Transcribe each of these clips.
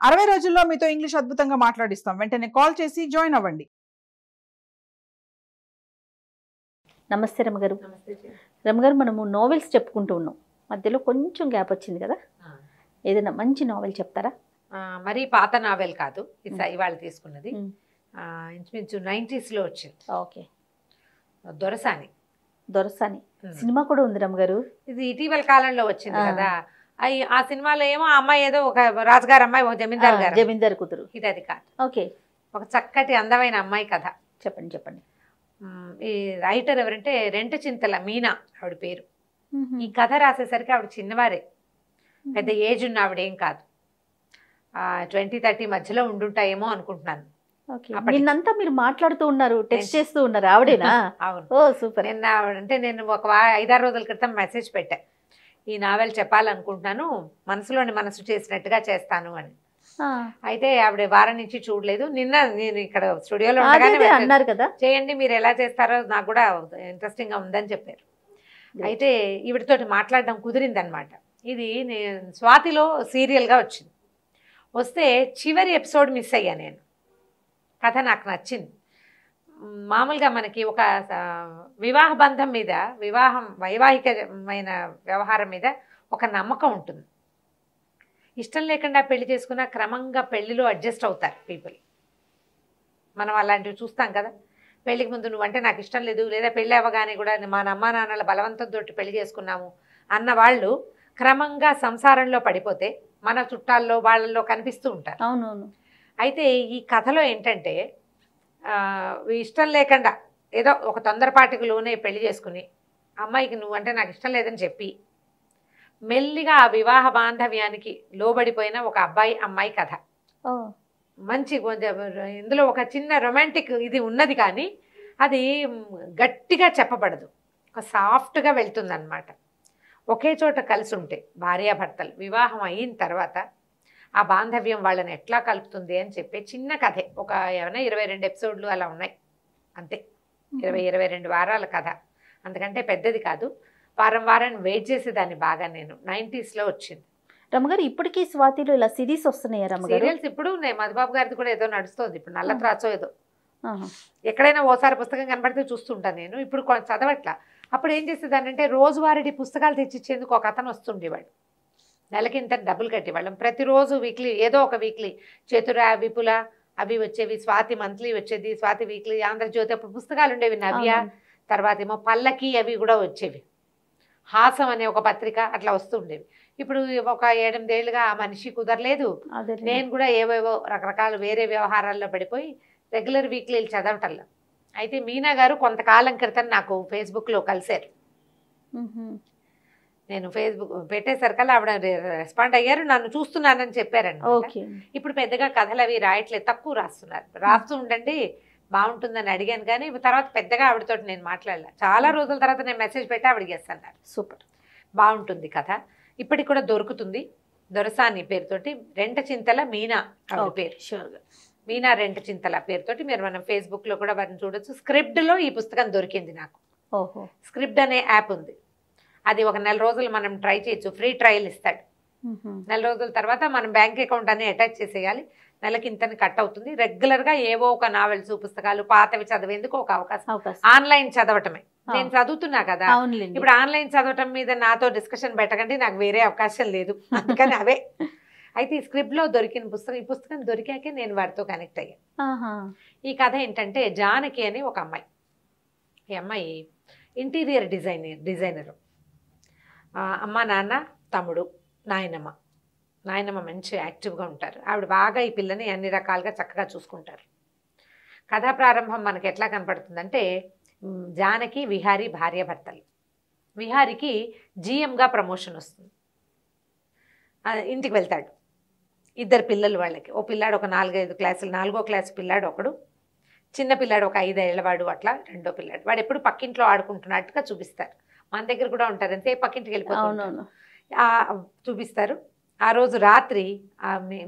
60 రోజుల్లో మీతో ఇంగ్లీష్ అద్భుతంగా మాట్లాడిస్తాం. వెంటనే కాల్ చేసి జాయిన్ అవ్వండి. నమస్తే రమగారు. రమగారు, మనము నోవెల్స్ చెప్పుకుంటూ ఉన్నాం, మధ్యలో కొంచెం గ్యాప్ వచ్చింది కదా, ఏదైనా మంచి నావెల్ చెప్తారా? మరి పాత నావెల్ కాదు, ఇవాళ తీసుకున్నది ఇంచుమించు 90s లో వచ్చింది. ఓకే. దొరసాని. సినిమా కూడా ఉంది రమగారు. ఇది ఇటీవల కాలంలో వచ్చింది కదా. ఆ సినిమాలో ఏమో ఆ అమ్మాయి ఏదో ఒక రాజుగారు అమ్మాయి, ఒక జమీందారు కూతురు. ఇది అది కాదు. ఓకే. ఒక చక్కటి అందమైన అమ్మాయి కథ. చెప్పండి. ఈ రైటర్ ఎవరంటే రెంటచింతల మీనా ఆవిడ పేరు. ఈ కథ రాసేసరికి ఆవిడ చిన్నవారే, పెద్ద ఏజ్ ఉన్న ఆవిడేం కాదు. 20-30 మధ్యలో ఉండుంటాయేమో అనుకుంటున్నాను. నిన్నంతా మీరు మాట్లాడుతూ ఉన్నారు, టెక్స్ట్ చేస్తూ ఉన్నారు, ఆవిడేనా? అవును. ఓ సూపర్. నేను ఒక 5-6 రోజుల క్రితం మెసేజ్ పెట్టా, ఈ నావెల్ చెప్పాలనుకుంటున్నాను, మనసులోని మనసు చేసినట్టుగా చేస్తాను అని. అయితే ఆవిడ వారం నుంచి చూడలేదు. నిన్న నేను ఇక్కడ స్టూడియోలో అన్నారు కదా, చేయండి మీరు ఎలా చేస్తారో నాకు కూడా ఇంట్రెస్టింగ్ గా ఉందని చెప్పారు. అయితే ఈవిడతోటి మాట్లాడడం కుదిరిందనమాట. ఇది స్వాతిలో సీరియల్గా వచ్చింది. వస్తే చివరి ఎపిసోడ్ మిస్ అయ్యా నేను. కథ నాకు నచ్చింది. మామూలుగా మనకి ఒక వివాహ బంధం మీద, వైవాహికమైన వ్యవహారం మీద ఒక నమ్మకం ఉంటుంది. ఇష్టం లేకుండా పెళ్లి చేసుకున్న క్రమంగా పెళ్లిలో అడ్జస్ట్ అవుతారు పీపుల్. మనం అలాంటివి చూస్తాం కదా. పెళ్లికి ముందు నువ్వంటే నాకు ఇష్టం లేదు, లేదా పెళ్ళి అవ్వగానే కూడా మా అమ్మా నాన్నల బలవంతంతో పెళ్లి చేసుకున్నాము అన్న వాళ్ళు క్రమంగా సంసారంలో పడిపోతే మన చుట్టాల్లో వాళ్ళల్లో కనిపిస్తూ ఉంటారు. అవునవును. అయితే ఈ కథలో ఏంటంటే ఇష్టం లేకుండా ఏదో ఒక తొందరపాటికి లోనే పెళ్లి చేసుకుని అమ్మాయికి నువ్వంటే నాకు ఇష్టం లేదని చెప్పి మెల్లిగా ఆ వివాహ బాంధవ్యానికి లోబడిపోయిన ఒక అబ్బాయి అమ్మాయి కథ. మంచి ఇందులో ఒక చిన్న రొమాంటిక్ ఇది ఉన్నది, కానీ అది గట్టిగా చెప్పబడదు, ఒక సాఫ్ట్గా వెళ్తుంది అన్నమాట. ఒకే చోట కలిసి ఉంటే భార్యాభర్తలు వివాహం అయిన తర్వాత ఆ బాంధవ్యం వాళ్ళని ఎట్లా కలుపుతుంది అని చెప్పి చిన్న కథే. ఒక ఏమైనా 22 ఎపిసోడ్లు అలా ఉన్నాయి అంతే. 22 వారాల కథ, అంతకంటే పెద్దది కాదు. వారం వెయిట్ చేసేదాన్ని బాగా నేను. 90s లో వచ్చింది. రమగారు, ఇప్పటికీ స్వాతిలో ఇలా సిరీస్ వస్తున్నాయా రమగారు? సీరియల్స్ ఇప్పుడు మధుబాబు గారిది కూడా ఏదో నడుస్తుంది ఇప్పుడు, నల్ల త్రాచో ఏదో. ఎక్కడైనా ఓసారి పుస్తకం కనబడితే చూస్తుంటాను నేను. ఇప్పుడు చదవట్లా. అప్పుడు ఏం చేసేదానంటే రోజువారీ పుస్తకాలు తెచ్చిచ్చేందుకు ఒక అతను వస్తుండేవాడు. నెలకి ఇంత డబ్బులు కట్టేవాళ్ళం. ప్రతిరోజు వీక్లీ ఏదో ఒక వీక్లీ చతుర, విపుల అవి వచ్చేవి, స్వాతి మంత్లీ వచ్చేది, స్వాతి వీక్లీ, ఆంధ్రజ్యోతి, అప్పుడు పుస్తకాలు ఉండేవి, నవ్య, తర్వాత ఏమో పల్లకి అవి కూడా వచ్చేవి, హాసం అనే ఒక పత్రిక అట్లా వస్తుండేవి. ఇప్పుడు ఒక 8 ఏళ్ళుగా ఆ మనిషి కుదరలేదు. నేను కూడా ఏవేవో రకరకాల వేరే వ్యవహారాల్లో పడిపోయి రెగ్యులర్ వీక్లీలు చదవటంలో. అయితే మీనా గారు కొంతకాలం క్రితం నాకు ఫేస్బుక్లో కలిశారు. నేను ఫేస్బుక్ పెట్టేసరికల్లా ఆవిడ రెస్పాండ్ అయ్యారు, నన్ను చూస్తున్నానని చెప్పారండి. ఇప్పుడు పెద్దగా కథలు అవి రాయట్లేదు, తక్కువ రాస్తున్నారు. రాస్తూ ఉండండి బాగుంటుందని అడిగాను, కానీ తర్వాత పెద్దగా ఆవిడతో నేను మాట్లాడలే. చాలా రోజుల తర్వాత నేను మెసేజ్ పెట్టి ఆవిడకి అన్నారు సూపర్ బాగుంటుంది కథ, ఇప్పటికి కూడా దొరుకుతుంది. దొరసాని పేరుతోటి, రెంటచింతల మీనా ఆవిడ పేరు. షూర్గా మీనా రెంటచింతల పేరుతోటి మీరు మనం ఫేస్బుక్లో కూడా వారిని చూడొచ్చు. స్క్రిప్ట్లో ఈ పుస్తకం దొరికింది నాకు. స్క్రిప్ట్ అనే యాప్ ఉంది, అది ఒక 4 రోజులు మనం ట్రై చేయొచ్చు, ఫ్రీ ట్రయల్ ఇస్తాడు. 4 రోజుల తర్వాత మనం బ్యాంక్ అకౌంట్ అన్ని అటాచ్ చేసేయాలి. నెలకి ఇంతని కట్ అవుతుంది. రెగ్యులర్గా ఏవో ఒక నావెల్స్, పుస్తకాలు పాతవి చదివేందుకు ఒక అవకాశం. ఆన్లైన్ చదవటమే నేను చదువుతున్నా కదా, ఇప్పుడు ఆన్లైన్ చదవటం మీద నాతో డిస్కషన్ పెట్టకండి, నాకు వేరే అవకాశం లేదు, అందుకని అవే. అయితే ఈ స్క్రిప్ట్లో దొరికిన పుస్తకం, ఈ పుస్తకం దొరికాకే నేను వారితో కనెక్ట్ అయ్యాను. ఈ కథ ఏంటంటే జానకి అని ఒక అమ్మాయి. ఈ అమ్మాయి ఇంటీరియర్ డిజైనరు. అమ్మ, నాన్న, తమ్ముడు, నాయనమ్మ మంచి యాక్టివ్గా ఉంటారు. ఆవిడ బాగా ఈ పిల్లని అన్ని రకాలుగా చక్కగా చూసుకుంటారు. కథా ప్రారంభం మనకి ఎట్లా కనపడుతుందంటే జానకి, విహారీ భార్యాభర్తలు. విహారీకి GMగా ప్రమోషన్ వస్తుంది. ఇంటికి వెళ్తాడు. 2 పిల్లలు వాళ్ళకి. ఓ పిల్లాడు ఒక 4-5 క్లాసులు, 4వ క్లాసు పిల్లాడు ఒకడు, చిన్న పిల్లాడు ఒక 5 ఏళ్లవాడు, అట్లా 2వ పిల్లాడు. వాడు ఎప్పుడు పక్కింట్లో ఆడుకుంటున్నట్టుగా చూపిస్తారు. మన దగ్గర కూడా ఉంటారు, అంతే పక్కింటికి వెళ్ళిపోతారు చూపిస్తారు. ఆ రోజు రాత్రి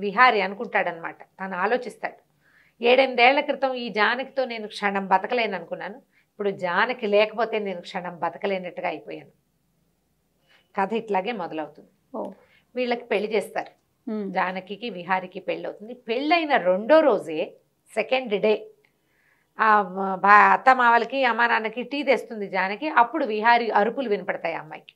విహారీ అనుకుంటాడనమాట, తను ఆలోచిస్తాడు, 7-8 ఏళ్ల క్రితం ఈ జానకితో నేను క్షణం బతకలేను అనుకున్నాను, ఇప్పుడు జానకి లేకపోతే నేను క్షణం బతకలేనట్టుగా అయిపోయాను. కథ ఇట్లాగే మొదలవుతుంది. వీళ్ళకి పెళ్లి చేస్తారు. జానకికి విహారికి పెళ్ళవుతుంది. పెళ్ళైన రెండో రోజే సెకండ్ డే అత్త మావలకి అమ్మా నాన్నకి టీ తెస్తుంది జానకి. అప్పుడు విహారి అరుపులు వినపడతాయి అమ్మాయికి.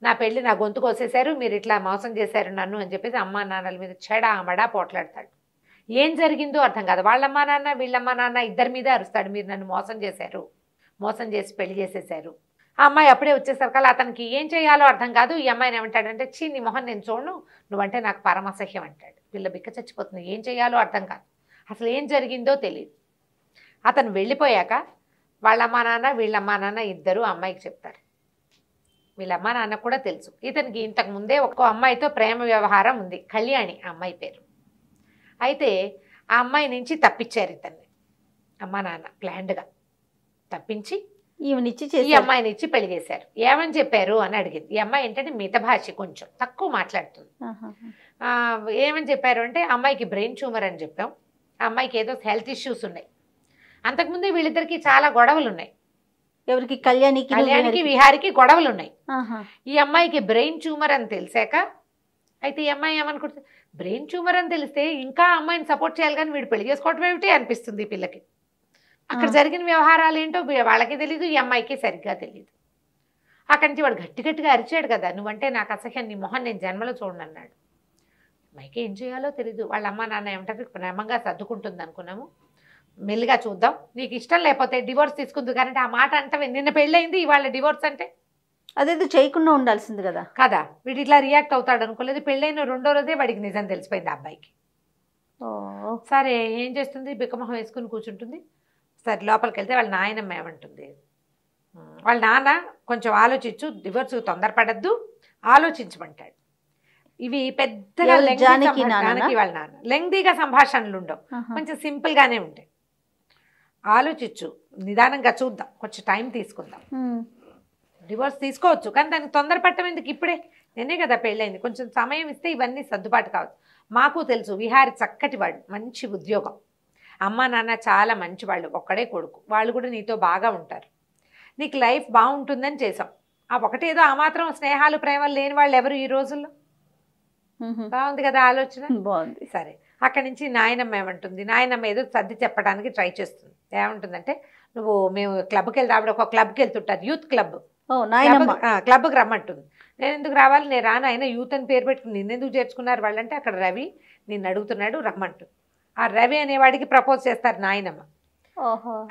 నా పెళ్ళి నా గొంతు కోసేశారు, మీరు ఇట్లా మోసం చేశారు నన్ను అని చెప్పేసి అమ్మా నాన్నల మీద చెడా పోట్లాడతాడు. ఏం జరిగిందో అర్థం కాదు. వాళ్ళమ్మా నాన్న వీళ్ళమ్మా నాన్న ఇద్దరి మీద అరుస్తాడు, మీరు నన్ను మోసం చేశారు, మోసం చేసి పెళ్లి చేసేశారు. ఆ అమ్మాయి అప్పుడే వచ్చేసరికల్లా అతనికి ఏం చేయాలో అర్థం కాదు. ఈ అమ్మాయిని ఏమంటాడంటే, చీ నీ మొహం నేను చూడను, నువ్వంటే నాకు పరమసహ్యం అంటాడు. పిల్ల బిక్క చచ్చిపోతుంది, ఏం చేయాలో అర్థం కాదు, అసలు ఏం జరిగిందో తెలియదు. అతను వెళ్ళిపోయాక వాళ్ళమ్మా నాన్న వీళ్ళమ్మా నాన్న ఇద్దరు అమ్మాయికి చెప్తారు. వీళ్ళమ్మా నాన్న కూడా తెలుసు ఇతనికి ఇంతకు ముందే ఒక అమ్మాయితో ప్రేమ వ్యవహారం ఉంది, కళ్యాణి ఆ అమ్మాయి పేరు. అయితే ఆ అమ్మాయి నుంచి తప్పించారు ఇతన్ని అమ్మా నాన్న ప్లాన్డ్గా తప్పించి ఈ అమ్మాయిని ఇచ్చి పెళ్లి చేశారు. ఏమని చెప్పారు అని అడిగింది. ఈ అమ్మాయి ఏంటంటే మితభాషి, కొంచెం తక్కువ మాట్లాడుతుంది. ఏమని చెప్పారు అంటే, అమ్మాయికి బ్రెయిన్ ట్యూమర్ అని చెప్పాం, ఆ అమ్మాయికి ఏదో హెల్త్ ఇష్యూస్ ఉన్నాయి. అంతకుముందే వీళ్ళిద్దరికి చాలా గొడవలు ఉన్నాయి. ఎవరికి? కళ్యాణికి విహారికి గొడవలు ఉన్నాయి. ఈ అమ్మాయికి బ్రెయిన్ ట్యూమర్ అని తెలిసాక అయితే ఈ అమ్మాయి ఏమనుకుంటుంది, బ్రెయిన్ ట్యూమర్ అని తెలిస్తే ఇంకా అమ్మాయిని సపోర్ట్ చేయాలి కానీ వీడు పెళ్లి చేసుకోవటం ఏమిటి అనిపిస్తుంది ఈ పిల్లకి. అక్కడ జరిగిన వ్యవహారాలు ఏంటో వాళ్ళకి తెలీదు, ఈ అమ్మాయికి సరిగ్గా తెలియదు. అక్కడి నుంచి వాడు గట్టిగా అరిచాడు కదా, నువ్వంటే నాకు అసహ్యం, నీ మొహం నేను జన్మలో చూడండి అన్నాడు. అమ్మాయికి ఏం చేయాలో తెలీదు. వాళ్ళ అమ్మ నాన్న ఏమంటారు, ప్రేమంగా సర్దుకుంటుంది అనుకున్నాము, మెల్లిగా చూద్దాం, నీకు ఇష్టం లేకపోతే డివోర్స్ తీసుకుంది. కానీ ఆ మాట అంటే నిన్న పెళ్ళయింది, ఇవాళ డివోర్స్ అంటే అదేదో చేయకుండా ఉండాల్సింది కదా. కదా, వీడు ఇట్లా రియాక్ట్ అవుతాడు అనుకోలేదు. పెళ్ళైన రెండో రోజే వాడికి నిజం తెలిసిపోయింది ఆ అబ్బాయికి. సరే ఏం చేస్తుంది, బిక్కమొహం వేసుకుని కూర్చుంటుంది. సరే లోపలికి వెళ్తే వాళ్ళ నాయనమ్మ ఏమంటుంది, వాళ్ళ నాన్న కొంచెం ఆలోచించు, డివోర్స్ తొందరపడద్దు, ఆలోచించమంటాడు. ఇవి పెద్దగా జానకి వాళ్ళ నాన్న లెంగ్దీగా సంభాషణలు ఉండవు, కొంచెం సింపుల్ గానే ఉంటాయి. ఆలోచించు, నిదానంగా చూద్దాం, కొంచెం టైం తీసుకుందాం, డివోర్స్ తీసుకోవచ్చు కానీ దానికి తొందరపడటం ఎందుకు, ఇప్పుడే నేనే కదా పెళ్ళైంది, కొంచెం సమయం ఇస్తే ఇవన్నీ సర్దుబాటు కావచ్చు. మాకు తెలుసు విహారి చక్కటి వాడు, మంచి ఉద్యోగం, అమ్మ నాన్న చాలా మంచివాళ్ళు, ఒక్కడే కొడుకు, వాళ్ళు కూడా నీతో బాగా ఉంటారు, నీకు లైఫ్ బాగుంటుందని చేసాం. ఆ ఒకటేదో ఆ మాత్రం స్నేహాలు ప్రేమలు లేని వాళ్ళు ఎవరు ఈ రోజుల్లో. బాగుంది కదా ఆలోచన, బాగుంది. సరే అక్కడి నుంచి నాయనమ్మ ఏమంటుంది, నాయనమ్మ ఏదో సర్ది చెప్పడానికి ట్రై చేస్తుంది. ఏమంటుందంటే, నువ్వు మేము క్లబ్కి వెళ్తే, ఆవిడ ఒక క్లబ్కి వెళ్తుంటారు, యూత్ క్లబ్, క్లబ్కి రమ్మంటుంది. నేను ఎందుకు రావాలి, నేను రాను, అయినా యూత్ అని పేరు పెట్టుకుని నిన్నెందుకు చేర్చుకున్నారు వాళ్ళంటే, అక్కడ రవి నిన్ను అడుగుతున్నాడు రమ్మంటుంది. ఆ రవి అనేవాడికి ప్రపోజ్ చేస్తారు నాయనమ్మ.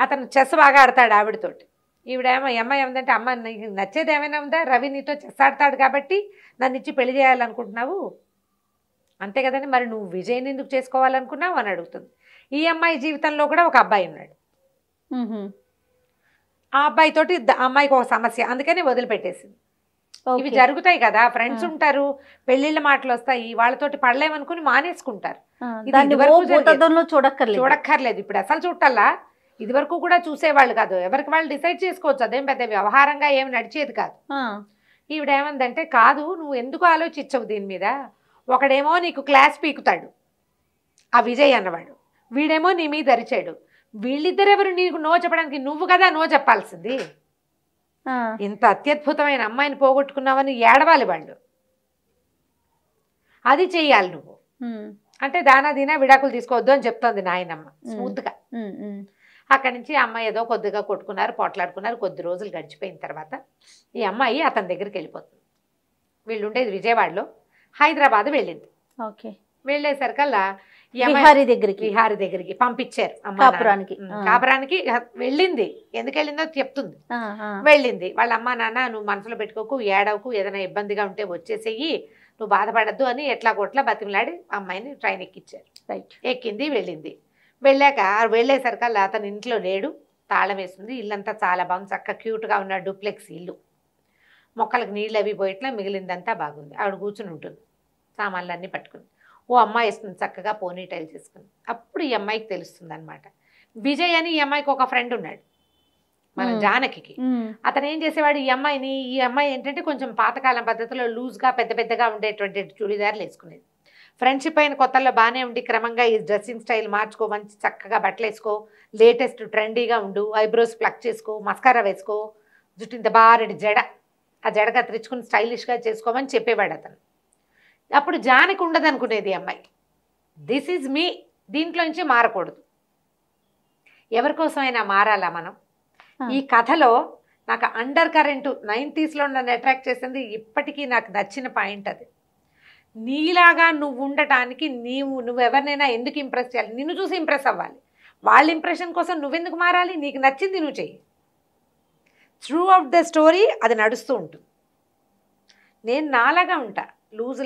అతను చెస్ బాగా ఆడతాడు ఆవిడతోటి. ఈవిడేమో అమ్మాయి ఏమందంటే, అమ్మ నీకు నచ్చేది ఏమైనా ఉందా, రవి నీతో చెస్ ఆడతాడు కాబట్టి నన్ను ఇచ్చి పెళ్లి చేయాలనుకుంటున్నావు అంతే కదండి, మరి నువ్వు విజయ్ని ఎందుకు చేసుకోవాలనుకున్నావు అని అడుగుతుంది. ఈ అమ్మాయి జీవితంలో కూడా ఒక అబ్బాయి ఉన్నాడు, ఆ అబ్బాయితోటి అమ్మాయికి ఒక సమస్య, అందుకని వదిలిపెట్టేసింది. ఇవి జరుగుతాయి కదా, ఫ్రెండ్స్ ఉంటారు, పెళ్లిళ్ళ మాటలు వస్తాయి, వాళ్ళతోటి పడలేమనుకుని మానేసుకుంటారు. చూడక్కర్లేదు, ఇప్పుడు అసలు చూడాలా, ఇది వరకు కూడా చూసేవాళ్ళు కాదు, ఎవరికి వాళ్ళు డిసైడ్ చేసుకోవచ్చు, అదేం పెద్ద వ్యవహారంగా ఏమి నడిచేది కాదు. ఈవిడేమందంటే, కాదు నువ్వు ఎందుకు ఆలోచించవు దీని మీద, ఒకడేమో నీకు క్లాస్ పీకుతాడు ఆ విజయ్ అన్నవాడు, వీడేమో నీ మీద అరిచాడు, వీళ్ళిద్దరెవరు నీకు నో చెప్పడానికి, నువ్వు కదా నో చెప్పాల్సింది. ఇంత అత్యద్భుతమైన అమ్మాయిని పోగొట్టుకున్నావని ఏడవాలి వాళ్ళు, అది చెయ్యాలి నువ్వు అంటే, దానా దీనా విడాకులు తీసుకోవద్దు అని చెప్తోంది నాయనమ్మ స్మూత్గా. అక్కడి నుంచి అమ్మాయి ఏదో కొద్దిగా కొట్టుకున్నారు, పోట్లాడుకున్నారు. కొద్ది రోజులు గడిచిపోయిన తర్వాత ఈ అమ్మాయి అతని దగ్గరికి వెళ్ళిపోతుంది. వీళ్ళు ఉండేది విజయవాడలో, హైదరాబాద్ వెళ్ళింది. వెళ్ళేసరికల్లా విహారి దగ్గరికి పంపించారు. కాపురానికి వెళ్ళింది, ఎందుకు వెళ్ళిందో చెప్తుంది. వెళ్ళింది, వాళ్ళ అమ్మ నాన్న నువ్వు మనసులో పెట్టుకోకు, ఏడవకు, ఏదైనా ఇబ్బందిగా ఉంటే వచ్చేసేయి, నువ్వు బాధపడద్దు అని ఎట్లా కొట్లా బతిమలాడి అమ్మాయిని ట్రైన్ ఎక్కించారు. ఎక్కింది, వెళ్ళింది. వెళ్ళేసరికల్లా అతను ఇంట్లో లేడు, తాళం వేస్తుంది. ఇల్లంతా చాలా బాగుంది, చక్కగా క్యూట్గా ఉన్న డూప్లెక్స్ ఇల్లు, మొక్కలకు నీళ్ళు అవి పోయిట్లా, మిగిలిందంతా బాగుంది. ఆవిడ కూర్చుని ఉంటుంది, సామాన్లన్నీ పట్టుకుని. ఓ అమ్మాయి వేస్తుంది చక్కగా పోనీ టైల్ చేసుకుని. అప్పుడు ఈ అమ్మాయికి తెలుస్తుంది అనమాట, విజయ్ అని ఈ అమ్మాయికి ఒక ఫ్రెండ్ ఉన్నాడు మన జానకి. అతను ఏం చేసేవాడు, ఈ అమ్మాయి ఏంటంటే కొంచెం పాతకాలం పద్ధతిలో లూజ్గా పెద్ద పెద్దగా ఉండేటువంటి చుడిదార్లు వేసుకునేది. ఫ్రెండ్షిప్ అయిన కొత్తల్లో బాగానే ఉండి క్రమంగా ఈ డ్రెస్సింగ్ స్టైల్ మార్చుకో, మంచి చక్కగా బట్టలు వేసుకో, లేటెస్ట్ ట్రెండీగా ఉండు, ఐబ్రోస్ ప్లక్ చేసుకో, మస్కారా వేసుకో, జుట్టు ఇంత బారెడి జడ, ఆ జడ కత్తిరించుకుని స్టైలిష్గా చేసుకోమని చెప్పేవాడు అతను. అప్పుడు జానకి ఉండదు అనుకునేది అమ్మాయి. దిస్ ఈజ్ మీ, దీంట్లోంచి మారకూడదు. ఎవరికోసమైనా మారాలా మనం? ఈ కథలో నాకు అండర్ కరెంట్ 90sలో నన్ను అట్రాక్ట్ చేసింది, ఇప్పటికీ నాకు నచ్చిన పాయింట్ అది. నీలాగా నువ్వు ఉండటానికి నువ్వు ఎవరినైనా ఎందుకు ఇంప్రెస్ చేయాలి? నిన్ను చూసి ఇంప్రెస్ అవ్వాలి. వాళ్ళ ఇంప్రెషన్ కోసం నువ్వెందుకు మారాలి? నీకు నచ్చింది నువ్వు చెయ్యి. త్రూ అవుట్ ద స్టోరీ అది నడుస్తూ ఉంటుంది. నేను నాలాగా ఉంటా,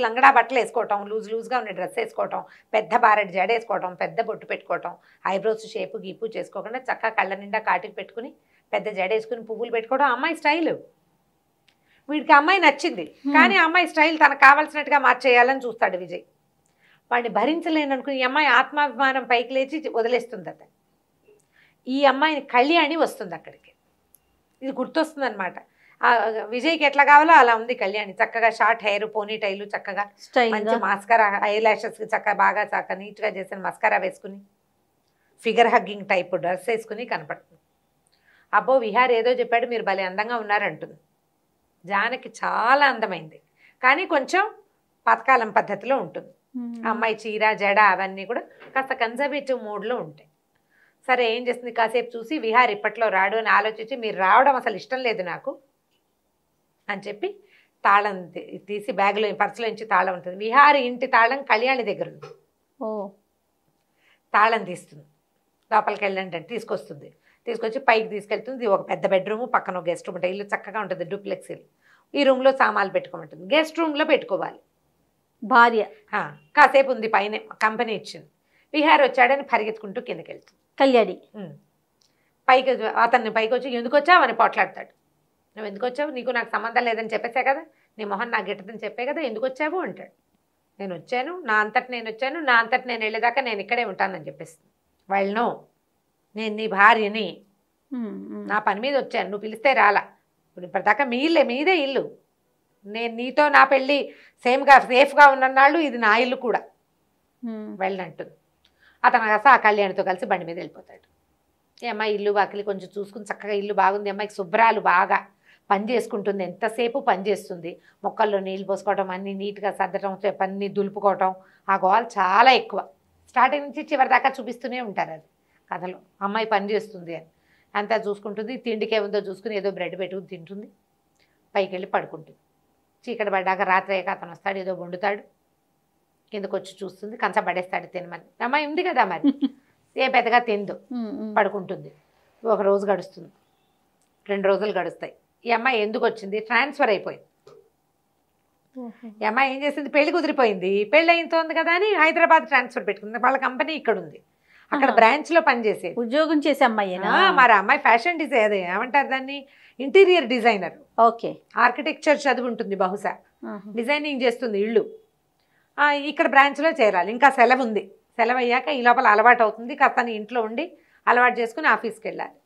లంగడా బట్టలు వేసుకోవటం, లూజ్గా ఉన్న డ్రెస్ వేసుకోవటం, పెద్ద బారెడ్ జడ వేసుకోవటం, పెద్ద బొట్టు పెట్టుకోవటం, ఐబ్రోస్ షేపు గీపు చేసుకోకుండా చక్కగా కళ్ళ నిండా కాటికి పెట్టుకుని పెద్ద జడ వేసుకుని పువ్వులు పెట్టుకోవడం అమ్మాయి స్టైల్. వీడికి అమ్మాయి నచ్చింది, కానీ అమ్మాయి స్టైల్ తనకు కావాల్సినట్టుగా మార్చేయాలని చూస్తాడు విజయ్. వాడిని భరించలేననుకుని ఈ అమ్మాయి ఆత్మాభిమానం పైకి లేచి వదిలేస్తుంది అతను. ఈ అమ్మాయిని కళ్యాణి వస్తుంది అక్కడికి. ఇది గుర్తొస్తుంది అనమాట. విజయ్కి ఎట్లా కావాలో అలా ఉంది కళ్యాణి. చక్కగా షార్ట్ హెయిర్, పోనీ టైలు, చక్కగా మంచి మాస్కారా, ఐ లాషెస్ చక్కగా బాగా చక్కగా నీట్గా చేసిన మస్కారా వేసుకుని ఫిగర్ హగ్గింగ్ టైప్ డ్రెస్ వేసుకుని కనపడుతుంది. అబ్బో విహార్ ఏదో చెప్పాడు, మీరు భలే అందంగా ఉన్నారంటుంది. జానకి చాలా అందమైంది, కానీ కొంచెం పథకాలం పద్ధతిలో ఉంటుంది. అమ్మాయి చీర జడ అవన్నీ కూడా కాస్త కన్జర్వేటివ్ మోడ్లో ఉంటాయి. సరే ఏం చేస్తుంది, కాసేపు చూసి విహార్ ఇప్పట్లో రాడు అని ఆలోచించి, మీరు రావడం అసలు ఇష్టం లేదు నాకు అని చెప్పి తాళం తీసి బ్యాగ్లో పర్సులో నుంచి తాళం ఉంటుంది. విహారి ఇంటి తాళం కళ్యాణి దగ్గర ఉంది. తాళం తీస్తుంది, లోపలికి వెళ్ళండి అంటే తీసుకొస్తుంది. తీసుకొచ్చి పైకి తీసుకెళ్తుంది. ఒక పెద్ద బెడ్రూమ్, పక్కన ఒక గెస్ట్ రూమ్ ఉంటుంది. ఇల్లు చక్కగా ఉంటుంది, డూప్లెక్స్ ఇల్లు. ఈ రూమ్లో సామాన్లు పెట్టుకోమంటుంది. గెస్ట్ రూమ్లో పెట్టుకోవాలి భార్య. కాసేపు ఉంది, పైన కంపెనీ ఇచ్చింది. విహార్ వచ్చాడని పరిగెత్తుకుంటూ కిందకి వెళ్తుంది కళ్యాణి. పైకి అతన్ని పైకి వచ్చి ఎందుకు వచ్చావు అని పోట్లాడతాడు. నువ్వు ఎందుకు వచ్చావు, నీకు నాకు సంబంధం లేదని చెప్పేసా కదా, నీ మొహన్ నాకు గిట్టదని చెప్పే కదా, ఎందుకు వచ్చావు అంటాడు. నేను వచ్చాను, నా అంతటి నేను వచ్చాను, నా అంతటి నేను వెళ్ళేదాకా నేను ఇక్కడే ఉంటానని చెప్పేస్తుంది. వాళ్ళను, నేను నీ భార్యని, నా పని మీద వచ్చాను, నువ్వు పిలిస్తే రాలా, ఇప్పుడు ఇప్పటిదాకా మీదే ఇల్లు, నేను నీతో నా పెళ్ళి సేఫ్గా ఉన్నన్నాళ్ళు ఇది నా ఇల్లు కూడా వెళ్ళనంటుంది. అతను కాస్త ఆ కళ్యాణితో కలిసి బండి మీద వెళ్ళిపోతాడు. ఈ అమ్మాయి ఇల్లు వాకిలి కొంచెం చూసుకుని చక్కగా ఇల్లు బాగుంది, అమ్మాయికి శుభ్రాలు బాగా పని చేసుకుంటుంది, ఎంతసేపు పని చేస్తుంది. మొక్కల్లో నీళ్ళు పోసుకోవడం, అన్నీ నీట్గా సర్దటం, పన్నీ దులుపుకోవటం, ఆ గోల్ చాలా ఎక్కువ. స్టార్టింగ్ నుంచి చివరి దాకా చూపిస్తూనే ఉంటారు అది కథలో. అమ్మాయి పని చేస్తుంది అని అంతా చూసుకుంటుంది. తిండికి ఏముందో చూసుకుని ఏదో బ్రెడ్ పెట్టుకుని తింటుంది, పైకి వెళ్ళి పడుకుంటుంది. చీకటి పడ్డాక రాత్రి అయ్యాక అతను వస్తాడు, ఏదో వండుతాడు, కిందకు వచ్చి చూస్తుంది, కంచ పడేస్తాడు తినమని. అమ్మాయి ఉంది కదా మరి, ఏ పెద్దగా తిందు, పడుకుంటుంది. ఒక రోజు గడుస్తుంది, 2 రోజులు గడుస్తాయి. ఈ అమ్మాయి ఎందుకు వచ్చింది, ట్రాన్స్ఫర్ అయిపోయింది. ఈ అమ్మాయి ఏం చేసింది, పెళ్లి కుదిరిపోయింది, పెళ్ళి అయిపోతుంది కదా అని హైదరాబాద్ ట్రాన్స్ఫర్ పెట్టుకుంది. వాళ్ళ కంపెనీ ఇక్కడ ఉంది, అక్కడ బ్రాంచ్లో పనిచేసేది, ఉద్యోగం చేసే అమ్మాయినా. మరి అమ్మాయి ఫ్యాషన్ డిజైన్, ఏమంటారు దాన్ని, ఇంటీరియర్ డిజైనర్. ఓకే, ఆర్కిటెక్చర్ చదువు ఉంటుంది బహుశా, డిజైనింగ్ చేస్తుంది ఇళ్ళు. ఇక్కడ బ్రాంచ్లో చేరాలి. ఇంకా సెలవు ఉంది, సెలవు అయ్యాక ఈ లోపల అలవాటు అవుతుంది, కాస్త ఇంట్లో ఉండి అలవాటు చేసుకుని ఆఫీస్కి వెళ్ళాలి.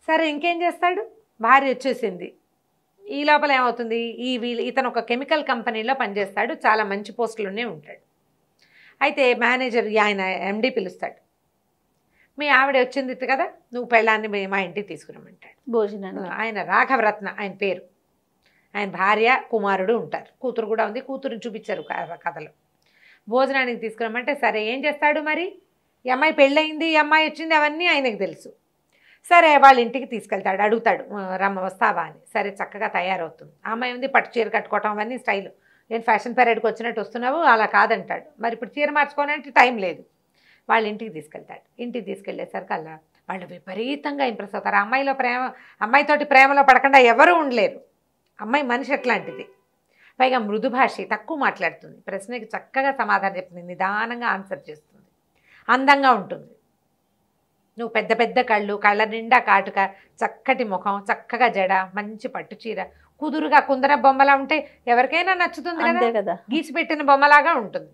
సరే ఇంకేం చేస్తాడు, భార్య వచ్చేసింది. ఈ లోపల ఏమవుతుంది, ఇతను ఒక కెమికల్ కంపెనీలో పనిచేస్తాడు, చాలా మంచి పోస్టులోనే ఉంటాడు. అయితే మేనేజర్ ఆయన ఎండి పిలుస్తాడు, మీ ఆవిడ వచ్చింది కదా, నువ్వు పెళ్ళాన్ని మా ఇంటికి తీసుకురమ్మంటాడు భోజనాన్ని. ఆయన రాఘవరత్న ఆయన పేరు. ఆయన భార్య కుమారుడు ఉంటారు, కూతురు కూడా ఉంది, కూతురుని చూపించారు కథలో. భోజనానికి తీసుకురమ్మంటే సరే ఏం చేస్తాడు మరి, ఈ అమ్మాయి పెళ్ళయింది, ఈ అమ్మాయి వచ్చింది, అవన్నీ ఆయనకు తెలుసు. సరే వాళ్ళ ఇంటికి తీసుకెళ్తాడు, అడుగుతాడు రమ్మ వస్తావా అని. సరే చక్కగా తయారవుతుంది. ఆ అమ్మాయి ఉంది, పట్టు చీర కట్టుకోవటం అవన్నీ స్టైల్. నేను ఫ్యాషన్ పీరియడ్కి వచ్చినట్టు వస్తున్నావు, అలా కాదంటాడు. మరి ఇప్పుడు చీర మార్చుకోవాలంటే టైం లేదు. వాళ్ళ ఇంటికి తీసుకెళ్తాడు. ఇంటికి తీసుకెళ్లేసరికి అలా వాళ్ళు విపరీతంగా ఇంప్రెస్ అవుతారు. అమ్మాయితోటి ప్రేమలో పడకుండా ఎవరూ ఉండలేరు. అమ్మాయి మనిషి ఎట్లాంటిది, పైగా మృదుభాషి, తక్కువ మాట్లాడుతుంది, ప్రశ్నకి చక్కగా సమాధానం చెప్తుంది, నిదానంగా ఆన్సర్ చేస్తుంది, అందంగా ఉంటుంది. నువ్వు పెద్ద పెద్ద కళ్ళు, కళ్ళ నిండా కాటుక, చక్కటి ముఖం, చక్కగా జడ, మంచి పట్టు చీర, కుదురుగా కుందర బొమ్మలా ఉంటే ఎవరికైనా నచ్చుతుంది కదా, గీసి పెట్టిన బొమ్మలాగా ఉంటుంది.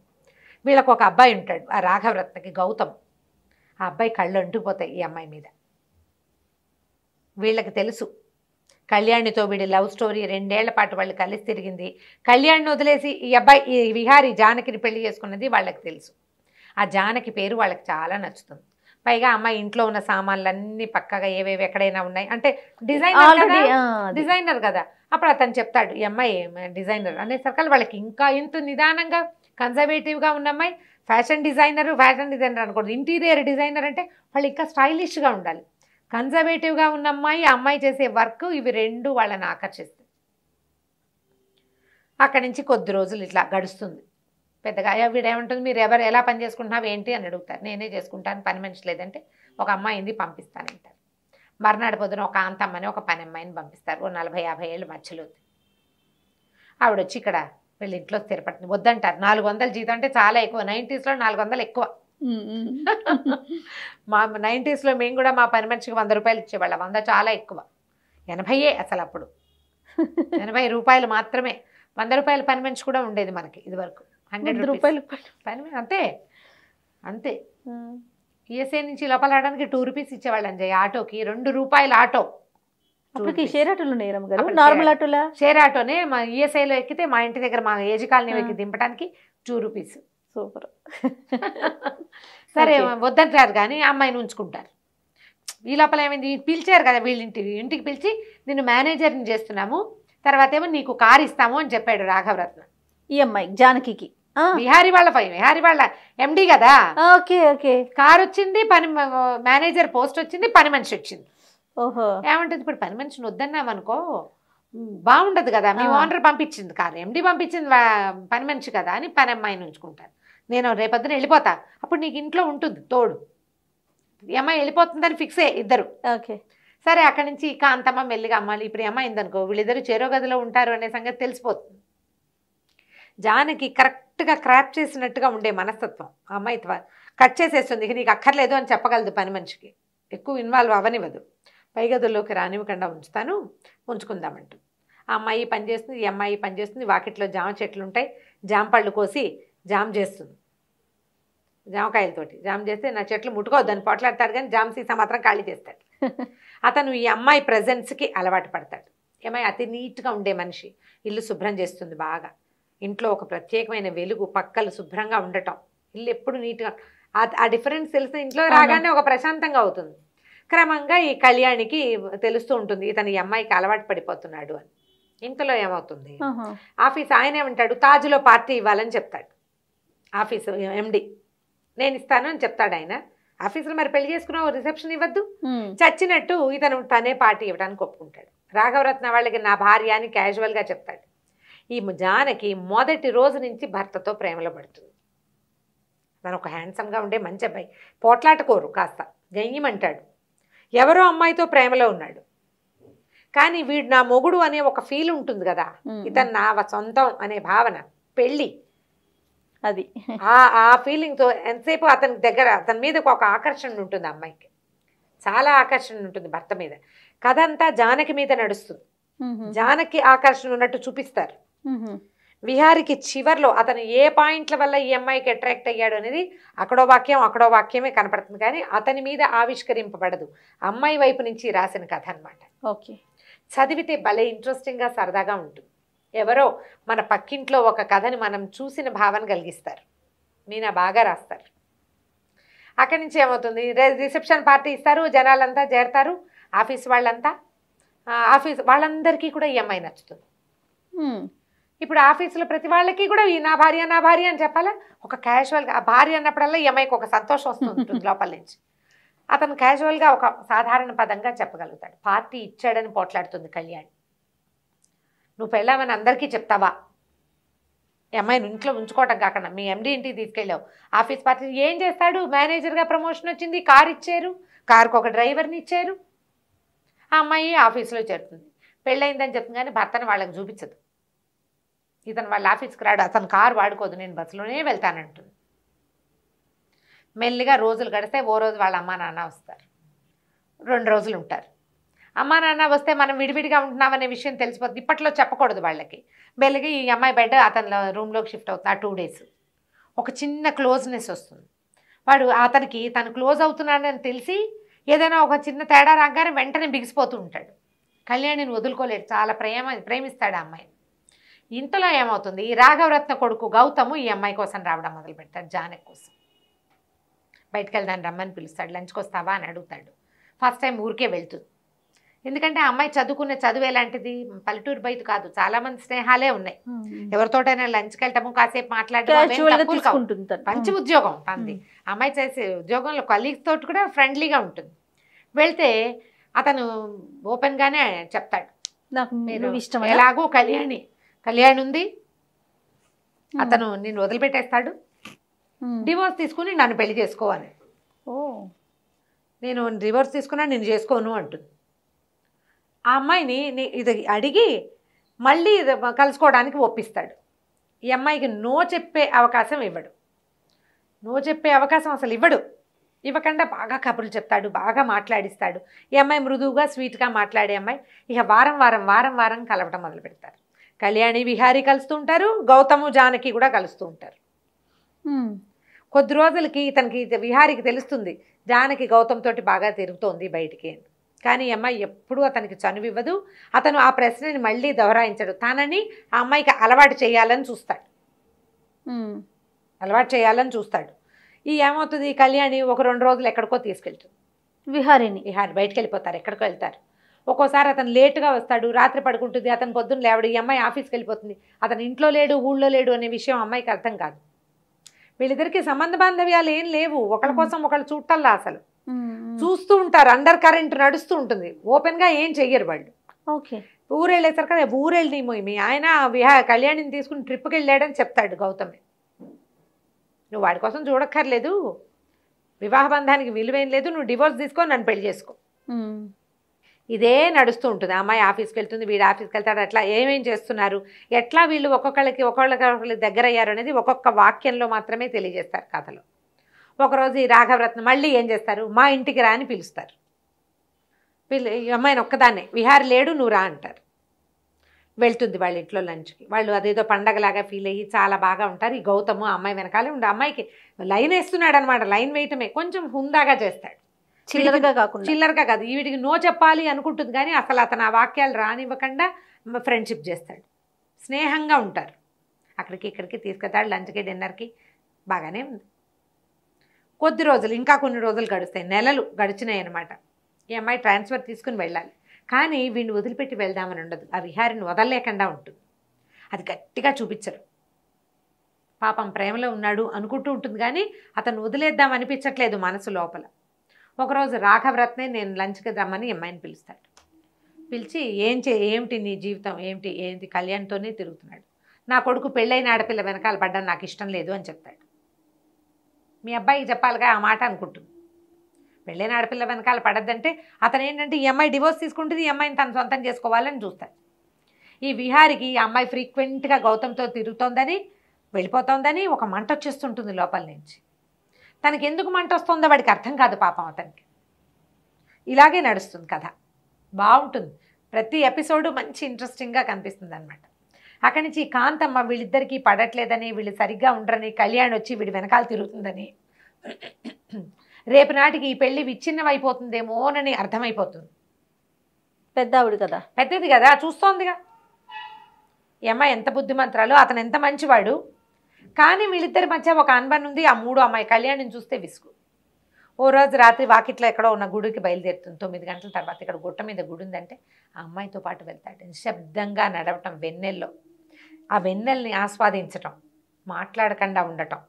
వీళ్ళకు ఒక అబ్బాయి ఉంటాడు, ఆ రాఘవరత్నకి, గౌతమ్. ఆ అబ్బాయి కళ్ళు అంటుకుపోతాయి ఈ అమ్మాయి మీద. వీళ్ళకి తెలుసు కళ్యాణితో వీడి లవ్ స్టోరీ, 2 ఏళ్ల పాటు వాళ్ళు కలిసి తిరిగింది. కళ్యాణ్ని వదిలేసి ఈ అబ్బాయి, ఈ విహారి జానకిని పెళ్లి చేసుకున్నది వాళ్ళకి తెలుసు. ఆ జానకి పేరు వాళ్ళకి చాలా నచ్చుతుంది. పైగా అమ్మాయి ఇంట్లో ఉన్న సామాన్లన్నీ పక్కగా ఏవేవి ఎక్కడైనా ఉన్నాయి అంటే డిజైనర్ కదా, అప్పుడు అతను చెప్తాడు ఈ అమ్మాయి డిజైనర్ అనేసరికి వాళ్ళకి ఇంకా ఎంత నిదానంగా కన్జర్వేటివ్గా ఉన్న అమ్మాయి ఫ్యాషన్ డిజైనర్ అనకూడదు, ఇంటీరియర్ డిజైనర్ అంటే వాళ్ళు ఇంకా స్టైలిష్గా ఉండాలి. కన్జర్వేటివ్గా ఉన్న అమ్మాయి, ఆ అమ్మాయి చేసే వర్క్, ఇవి రెండు వాళ్ళని ఆకర్షిస్తాయి. అక్కడి నుంచి కొద్ది రోజులు ఇట్లా గడుస్తుంది. పెద్దగా వీడేమంటుంది, మీరు ఎవరు ఎలా పని చేసుకుంటున్నావు ఏంటి అని అడుగుతారు. నేనే చేసుకుంటాను, పని మనిషి లేదంటే ఒక అమ్మాయిని పంపిస్తానంటారు. మర్నాడు పొద్దున ఒక కాంతమ్మని ఒక పని అమ్మాయిని పంపిస్తారు. ఓ 40-50 ఏళ్ళు మధ్యలో. ఆవిడ వచ్చి ఇక్కడ వీళ్ళ ఇంట్లో స్థిరపడుతుంది. వద్దంటారు. 400 జీతం అంటే చాలా ఎక్కువ. 90sలో 400 ఎక్కువ. మా 90sలో మేము కూడా మా పని మనిషికి 100 రూపాయలు ఇచ్చేవాళ్ళం. 100 చాలా ఎక్కువ. 80 అసలు అప్పుడు 80 రూపాయలు మాత్రమే. 100 రూపాయల పని మనిషి కూడా ఉండేది మనకి ఇదివరకు. 100 రూపాయలు పని అంతే అంతే. ఈఎస్ఐ నుంచి లోపల రావడానికి 2 రూపీస్ ఇచ్చేవాళ్ళు అంజయ్. ఆటోకి 2 రూపాయలు ఆటో. అప్పటికి షేర్ ఆటోలు ఉన్నాయి రమ్మగారు, నార్మల్ ఆటోలా? షేర్ ఆటోనే. మా ఈఎస్ఐలో ఎక్కితే మా ఇంటి దగ్గర మా ఏజీ కాలనీ ఎక్కి దింపడానికి 2 రూపీస్. సూపర్. సరే వద్దంటారు కానీ అమ్మాయిని ఉంచుకుంటారు. ఈ లోపల ఏమైంది, పిలిచారు కదా వీళ్ళ ఇంటికి పిలిచి నిన్ను మేనేజర్ని చేస్తున్నాము, తర్వాత ఏమో నీకు కారు ఇస్తాము అని చెప్పాడు రాఘవరత్న. ఈ అమ్మాయి జానకి విహారీ వాళ్ళ ఎండి కదా. Okay okay. కారు వచ్చింది, పని మేనేజర్ పోస్ట్ వచ్చింది, పని మనిషి వచ్చింది. ఓహో. ఏమంటుంది, ఇప్పుడు పని మనిషిని వద్దన్నామనుకో బాగుండదు కదా. మీ ఓనర్ పంపించింది కారు, ఎండి పంపించింది పని మనిషి కదా అని పని అమ్మాయిని ఉంచుకుంటారు. నేను రేపొద్దున వెళ్ళిపోతా, అప్పుడు నీకు ఇంట్లో ఉంటుంది తోడు. ఈ అమ్మాయి వెళ్ళిపోతుందని ఫిక్సే ఇద్దరు. ఓకే. సరే అక్కడి నుంచి కాంతమ్మ మెల్లిగా అమ్మాలి. ఇప్పుడు అమ్మాయి అయిందనుకో వీళ్ళిద్దరు చెరో గదిలో ఉంటారు అనే సంగతి తెలిసిపోతుంది. జానకి కరెక్ట్గా క్రాప్ చేసినట్టుగా ఉండే మనస్తత్వం. ఆ అమ్మాయి కట్ చేసేస్తుంది. ఇక నీకు అక్కర్లేదు అని చెప్పగలదు పని మనిషికి. ఎక్కువ ఇన్వాల్వ్ అవ్వనివ్వదు. పై గదుల్లోకి రానివ్వకుండా ఉంచుకుందామంటూ ఆ అమ్మాయి పనిచేస్తుంది, ఈ అమ్మాయి పనిచేస్తుంది. వాకిట్లో జామ చెట్లు ఉంటాయి, జామ పళ్ళు కోసి జామ చేస్తుంది. జామకాయలతోటి జామ చేస్తే నా చెట్లు ముట్టుకోవద్దని పోట్లాడతాడు కానీ జామ సీసా మాత్రం ఖాళీ చేస్తాడు. అతను ఈ అమ్మాయి ప్రజెన్స్కి అలవాటు పడతాడు. ఈ అమ్మాయి అతి నీట్గా ఉండే మనిషి. ఇల్లు శుభ్రం చేస్తుంది బాగా. ఇంట్లో ఒక ప్రత్యేకమైన వెలుగు, పక్కలు శుభ్రంగా ఉండటం, ఇల్లు ఎప్పుడు నీట్గా. ఆ డిఫరెన్స్ తెలిసిన ఇంట్లో రాగానే ఒక ప్రశాంతంగా అవుతుంది. క్రమంగా ఈ కళ్యాణికి తెలుస్తూ ఉంటుంది ఇతను ఈ అమ్మాయికి అలవాటు పడిపోతున్నాడు అని. ఇంతలో ఏమవుతుంది, ఆఫీస్ ఆయన ఏమంటాడు, తాజ్లో పార్టీ ఇవ్వాలని చెప్తాడు. ఆఫీసు ఎండి నేను ఇస్తాను అని చెప్తాడు ఆయన. ఆఫీసులో మరి పెళ్లి చేసుకున్నావు, రిసెప్షన్ ఇవ్వద్దు. చచ్చినట్టు ఇతను తనే పార్టీ ఇవ్వడానికి ఒప్పుకుంటాడు. రాఘవరత్న వాళ్ళకి నా భార్య అని క్యాజువల్గా చెప్తాడు. ఈ జానకి మొదటి రోజు నుంచి భర్తతో ప్రేమలో పడుతుంది. తను ఒక హ్యాండ్సమ్గా ఉండే మంచి అబ్బాయి, పోట్లాటకోరు, కాస్త గయ్యమంటాడు. ఎవరో అమ్మాయితో ప్రేమలో ఉన్నాడు కానీ వీడు నా మొగుడు అనే ఒక ఫీల్ ఉంటుంది కదా, ఇతను నా సొంతం అనే భావన, పెళ్ళి, అది ఆ ఫీలింగ్తో ఎంతసేపు అతని దగ్గర అతని మీద ఒక ఆకర్షణ ఉంటుంది. అమ్మాయికి చాలా ఆకర్షణ ఉంటుంది భర్త మీద. కథ అంతా జానకి మీద నడుస్తుంది. జానకి ఆకర్షణ ఉన్నట్టు చూపిస్తారు. విహారికి చివర్లో అతను ఏ పాయింట్ల వల్ల ఈ అమ్మాయికి అట్రాక్ట్ అయ్యాడు అనేది అక్కడో వాక్యమే కనపడుతుంది కానీ అతని మీద ఆవిష్కరింపబడదు. అమ్మాయి వైపు నుంచి రాసిన కథ అనమాట. ఓకే. చదివితే భలే ఇంట్రెస్టింగ్గా సరదాగా ఉంటుంది. ఎవరో మన పక్కింట్లో ఒక కథని మనం చూసిన భావన కలిగిస్తారు. మీనా బాగా రాస్తారు. అక్కడి నుంచి ఏమవుతుంది, రిసెప్షన్ పార్టీ ఇస్తారు, జనాలంతా చేరతారు, ఆఫీస్ వాళ్ళందరికీ కూడా ఈ అమ్మాయి నచ్చుతుంది. ఇప్పుడు ఆఫీసులో ప్రతి వాళ్ళకి కూడా ఈ నా భార్య అని చెప్పాలా, ఒక క్యాజువల్గా ఆ భార్య అన్నప్పుడల్లా ఈ అమ్మాయికి ఒక సంతోషం వస్తుంటుంది లోపల నుంచి. అతను క్యాజువల్గా ఒక సాధారణ పదంగా చెప్పగలుగుతాడు. పార్టీ ఇచ్చాడని పోట్లాడుతుంది కళ్యాణి. నువ్వు పెళ్ళామని అందరికీ చెప్తావా, ఈ అమ్మాయిని ఇంట్లో ఉంచుకోవటం కాకుండా మీ ఎండి ఇంటికి తీసుకెళ్ళావు, ఆఫీస్ పార్టీ ఏం చేస్తాడు, మేనేజర్గా ప్రమోషన్ వచ్చింది, కారు ఇచ్చారు, కారుకు ఒక డ్రైవర్ని ఇచ్చారు. ఆ అమ్మాయి ఆఫీస్లో చేరుతుంది, పెళ్ళయిందని చెప్తుంది కానీ భర్తను వాళ్ళకి చూపించదు. ఇతను వాళ్ళ ఆఫీస్కి రాడు, అతను కారు వాడుకోదు, నేను బస్సులోనే వెళ్తానంటుంది. మెల్లిగా రోజులు గడిస్తే ఓ రోజు వాళ్ళ అమ్మా నాన్న వస్తారు, 2 రోజులు ఉంటారు. అమ్మా నాన్న వస్తే మనం విడివిడిగా ఉంటున్నామనే విషయం తెలిసిపోతుంది. ఇప్పట్లో చెప్పకూడదు వాళ్ళకి. మెల్లిగా ఈ అమ్మాయి బెడ్ అతని రూమ్లోకి షిఫ్ట్ అవుతుంది. ఆ 2 డేస్ ఒక చిన్న క్లోజ్నెస్ వస్తుంది. వాడు అతనికి తను క్లోజ్ అవుతున్నాడని తెలిసి ఏదైనా ఒక చిన్న తేడా రాగానే వెంటనే బిగిసిపోతూ ఉంటాడు. కళ్యాణిని వదులుకోలేడు, చాలా ప్రేమిస్తాడు ఆ అమ్మాయిని. ఇంతలో ఏమవుతుంది, ఈ రాఘవరత్న కొడుకు గౌతము ఈ అమ్మాయి కోసం రావడం మొదలు పెడతాడు. జానకి కోసం బయటకు వెళ్దాన్ని రమ్మని పిలుస్తాడు. లంచ్కి వస్తావా అని అడుగుతాడు. ఫస్ట్ టైం ఊరికే వెళ్తుంది. ఎందుకంటే ఆ అమ్మాయి చదువుకునే చదువు ఎలాంటిది, పల్లెటూరు బయట కాదు, చాలా మంది స్నేహాలే ఉన్నాయి. ఎవరితోటైనా లంచ్కి వెళ్ళటము, కాసేపు మాట్లాడటం, మంచి ఉద్యోగం తనది. అమ్మాయి చేసే ఉద్యోగంలో కలీగ్స్ తోటి కూడా ఫ్రెండ్లీగా ఉంటుంది. వెళ్తే అతను ఓపెన్ గానే చెప్తాడు, ఎలాగో కళ్యాణి ఉంది, అతను నిన్ను వదిలిపెట్టేస్తాడు, డివోర్స్ తీసుకుని నన్ను పెళ్లి చేసుకోవాలి, నేను డివోర్స్ తీసుకున్నా నేను చేసుకోను అంటుంది. ఆ అమ్మాయిని ఇది అడిగి మళ్ళీ కలుసుకోవడానికి ఒప్పిస్తాడు. ఈ అమ్మాయికి నో చెప్పే అవకాశం ఇవ్వడు. నో చెప్పే అవకాశం అసలు ఇవ్వకుండా బాగా కబుర్లు చెప్తాడు, బాగా మాట్లాడిస్తాడు. ఈ అమ్మాయి మృదువుగా స్వీట్గా మాట్లాడే అమ్మాయి. ఇక వారం కలవటం మొదలు పెడతారు. కళ్యాణి విహారీ కలుస్తూ ఉంటారు, గౌతము జానకి కూడా కలుస్తూ ఉంటారు. కొద్ది రోజులకి ఇతనికి విహారీకి తెలుస్తుంది జానకి గౌతమ్ తోటి బాగా తిరుగుతోంది బయటికి. కానీ ఈ అమ్మాయి ఎప్పుడూ అతనికి చనువివ్వదు. అతను ఆ ప్రశ్నని మళ్ళీ దొహరాయించడు. తనని ఆ అమ్మాయికి అలవాటు చేయాలని చూస్తాడు. ఈ ఏమవుతుంది, కళ్యాణి ఒక 2 రోజులు ఎక్కడికో తీసుకెళ్తుంది విహారీ బయటకు వెళ్ళిపోతారు, ఎక్కడికో వెళ్తారు. ఒక్కోసారి అతను లేటుగా వస్తాడు, రాత్రి పడుకుంటుంది, అతను పొద్దున్న లేవడు. ఈ అమ్మాయి ఆఫీస్కి వెళ్ళిపోతుంది, అతను ఇంట్లో లేడు ఊళ్ళో లేడు అనే విషయం అమ్మాయికి అర్థం కాదు. వీళ్ళిద్దరికి సంబంధ బాంధవ్యాలు ఏం లేవు, ఒకళ్ళ కోసం ఒకళ్ళు చూడటల్లా. అసలు చూస్తూ ఉంటారు, అండర్ కరెంట్ నడుస్తూ ఉంటుంది, ఓపెన్గా ఏం చెయ్యరు వాళ్ళు. ఊరు వెళ్ళేసరికి కదా, ఊరెళ్ళి మీ ఆయన కళ్యాణిని తీసుకుని ట్రిప్కి వెళ్ళాడని చెప్తాడు గౌతమ్. నువ్వు వాడి కోసం చూడక్కర్లేదు, వివాహ బంధానికి విలువేం లేదు, నువ్వు డివోర్స్ తీసుకో, నన్ను పెళ్లి చేసుకో. ఇదే నడుస్తూ ఉంటుంది. అమ్మాయి ఆఫీస్కి వెళ్తుంది, వీడు ఆఫీస్కి వెళ్తాడు. అట్లా ఏమేం చేస్తున్నారు, ఎట్లా వీళ్ళు ఒకళ్ళకి దగ్గర అయ్యారు అనేది ఒక్కొక్క వాక్యంలో మాత్రమే తెలియజేస్తారు కథలో. ఒకరోజు ఈ రాఘవరత్నం మళ్ళీ ఏం చేస్తారు, మా ఇంటికి రా అని పిలుస్తారు. ఈ అమ్మాయిని ఒక్కదాన్నే, విహారి లేడు నువ్వు రా అంటారు. వెళ్తుంది వాళ్ళ ఇంట్లో లంచ్కి. వాళ్ళు అదేదో పండగలాగా ఫీల్ అయ్యి చాలా బాగా ఉంటారు. ఈ గౌతము అమ్మాయి వెనకాలే ఉండి అమ్మాయికి లైన్ వేస్తున్నాడు అనమాట. లైన్ వేయటమే, కొంచెం హుందాగా చేస్తాడు, చిల్లరగా కాదు. వీడికి నో చెప్పాలి అనుకుంటుంది కానీ అసలు అతను ఆ వాక్యాలు రానివ్వకుండా ఫ్రెండ్షిప్ చేస్తాడు. స్నేహంగా ఉంటారు. అక్కడికి ఇక్కడికి తీసుకెళ్తాడు, లంచ్కి డిన్నర్కి, బాగానే ఉంది. కొద్ది రోజులు, ఇంకా కొన్ని రోజులు గడుస్తాయి, నెలలు గడిచినాయి అనమాట. ఈ అమ్మాయి ట్రాన్స్ఫర్ తీసుకుని వెళ్ళాలి. కానీ వీడిని వదిలిపెట్టి వెళ్దామని ఉండదు, ఆ విహారిని వదలలేకుండా ఉంటుంది. అది గట్టిగా చూపించరు. పాపం ప్రేమలో ఉన్నాడు అనుకుంటూ ఉంటుంది కానీ అతను వదిలేద్దాం అనిపించట్లేదు మనసు లోపల. ఒకరోజు రాఘవరత్నే నేను లంచ్కి రమ్మని అమ్మాయిని పిలుస్తాడు. పిలిచి ఏమిటి నీ జీవితం, ఏంటి కళ్యాణ్తోనే తిరుగుతున్నాడు, నా కొడుకు పెళ్ళైన ఆడపిల్ల వెనకాల పడ్డం నాకు ఇష్టం లేదు అని చెప్తాడు. మీ అబ్బాయికి చెప్పాలిగా ఆ మాట అనుకుంటుంది. పెళ్ళైన ఆడపిల్ల వెనకాల పడద్దంటే అతను ఏంటంటే ఈ అమ్మాయి డివోర్స్ తీసుకుంటుంది, ఈ అమ్మాయిని తను సొంతం చేసుకోవాలని చూస్తాడు. ఈ విహారికి ఈ అమ్మాయి ఫ్రీక్వెంట్గా గౌతమ్తో తిరుగుతోందని, వెళ్ళిపోతోందని ఒక మంట వచ్చేస్తుంటుంది లోపల నుంచి. తనకి ఎందుకు మంట వస్తుందో వాడికి అర్థం కాదు పాపం అతనికి. ఇలాగే నడుస్తుంది కథ, బాగుంటుంది. ప్రతి ఎపిసోడు మంచి ఇంట్రెస్టింగ్గా కనిపిస్తుంది అనమాట. అక్కడి నుంచి కాంతమ్మ వీళ్ళిద్దరికీ పడట్లేదని, వీళ్ళు సరిగ్గా ఉండరని, కళ్యాణ్ వచ్చి వీడి వెనకాల తిరుగుతుందని, రేపు నాటికి ఈ పెళ్లి విచ్ఛిన్నమైపోతుందేమోనని అర్థమైపోతుంది. పెద్దది కదా, చూస్తోందిగా ఈ అమ్మాయి ఎంత బుద్ధిమంతురాలు, అతను ఎంత మంచివాడు. కానీ వీళ్ళిద్దరి మధ్య ఒక అనుబంధం ఉంది. ఆ మూడో అమ్మాయి కళ్యాణ్ని చూస్తే విసుగు. ఓ రోజు రాత్రి వాకిట్లో ఎక్కడో ఉన్న గుడికి బయలుదేరుతుంది. 9 గంటల తర్వాత ఇక్కడ గుట్ట మీద గుడి ఉందంటే ఆ అమ్మాయితో పాటు వెళ్తాడు. నిశ్శబ్దంగా నడవటం, వెన్నెల్లో ఆ వెన్నెల్ని ఆస్వాదించటం, మాట్లాడకుండా ఉండటం.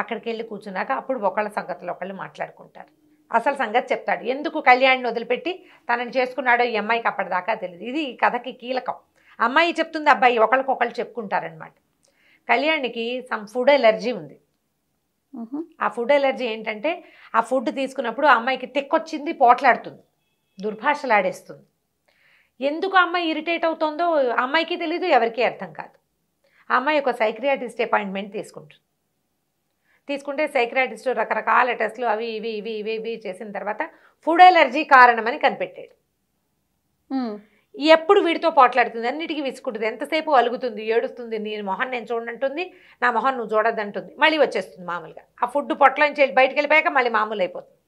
అక్కడికి వెళ్ళి కూర్చున్నాక అప్పుడు ఒకళ్ళ సంగతులు ఒకళ్ళు మాట్లాడుకుంటారు. అసలు సంగతి చెప్తాడు, ఎందుకు కళ్యాణ్ని వదిలిపెట్టి తనని చేసుకున్నాడో ఈ అమ్మాయికి అప్పటిదాకా తెలియదు. ఇది ఈ కథకి కీలకం. అమ్మాయి చెప్తుంది, అబ్బాయి ఒకళ్ళకొకళ్ళు చెప్పుకుంటారనమాట. కళ్యాణ్కి సమ్ ఫుడ్ ఎలర్జీ ఉంది. ఆ ఫుడ్ ఎలర్జీ ఏంటంటే ఆ ఫుడ్ తీసుకున్నప్పుడు ఆ అమ్మాయికి తెక్కొచ్చింది, పోట్లాడుతుంది, దుర్భాషలాడేస్తుంది. ఎందుకు ఆ అమ్మాయి ఇరిటేట్ అవుతుందో అమ్మాయికి తెలీదు, ఎవరికీ అర్థం కాదు. ఆ అమ్మాయి ఒక సైక్రియాటిస్ట్ అపాయింట్మెంట్ తీసుకుంటే సైక్రియాటిస్ట్ రకరకాల టెస్టులు అవి ఇవి చేసిన తర్వాత ఫుడ్ ఎలర్జీ కారణమని కనిపెట్టాడు. ఎప్పుడు వీడితో పోట్లాడుతుంది, అన్నిటికీ విసుకుంటుంది, ఎంతసేపు అలుగుతుంది, ఏడుస్తుంది, నీ మొహం నేను చూడంటుంది, నా మొహం నువ్వు చూడద్దంటుంది, మళ్ళీ వచ్చేస్తుంది మామూలుగా. ఆ ఫుడ్ పొట్లోంచి బయటకు వెళ్ళిపోయాక మళ్ళీ మామూలు అయిపోతుంది.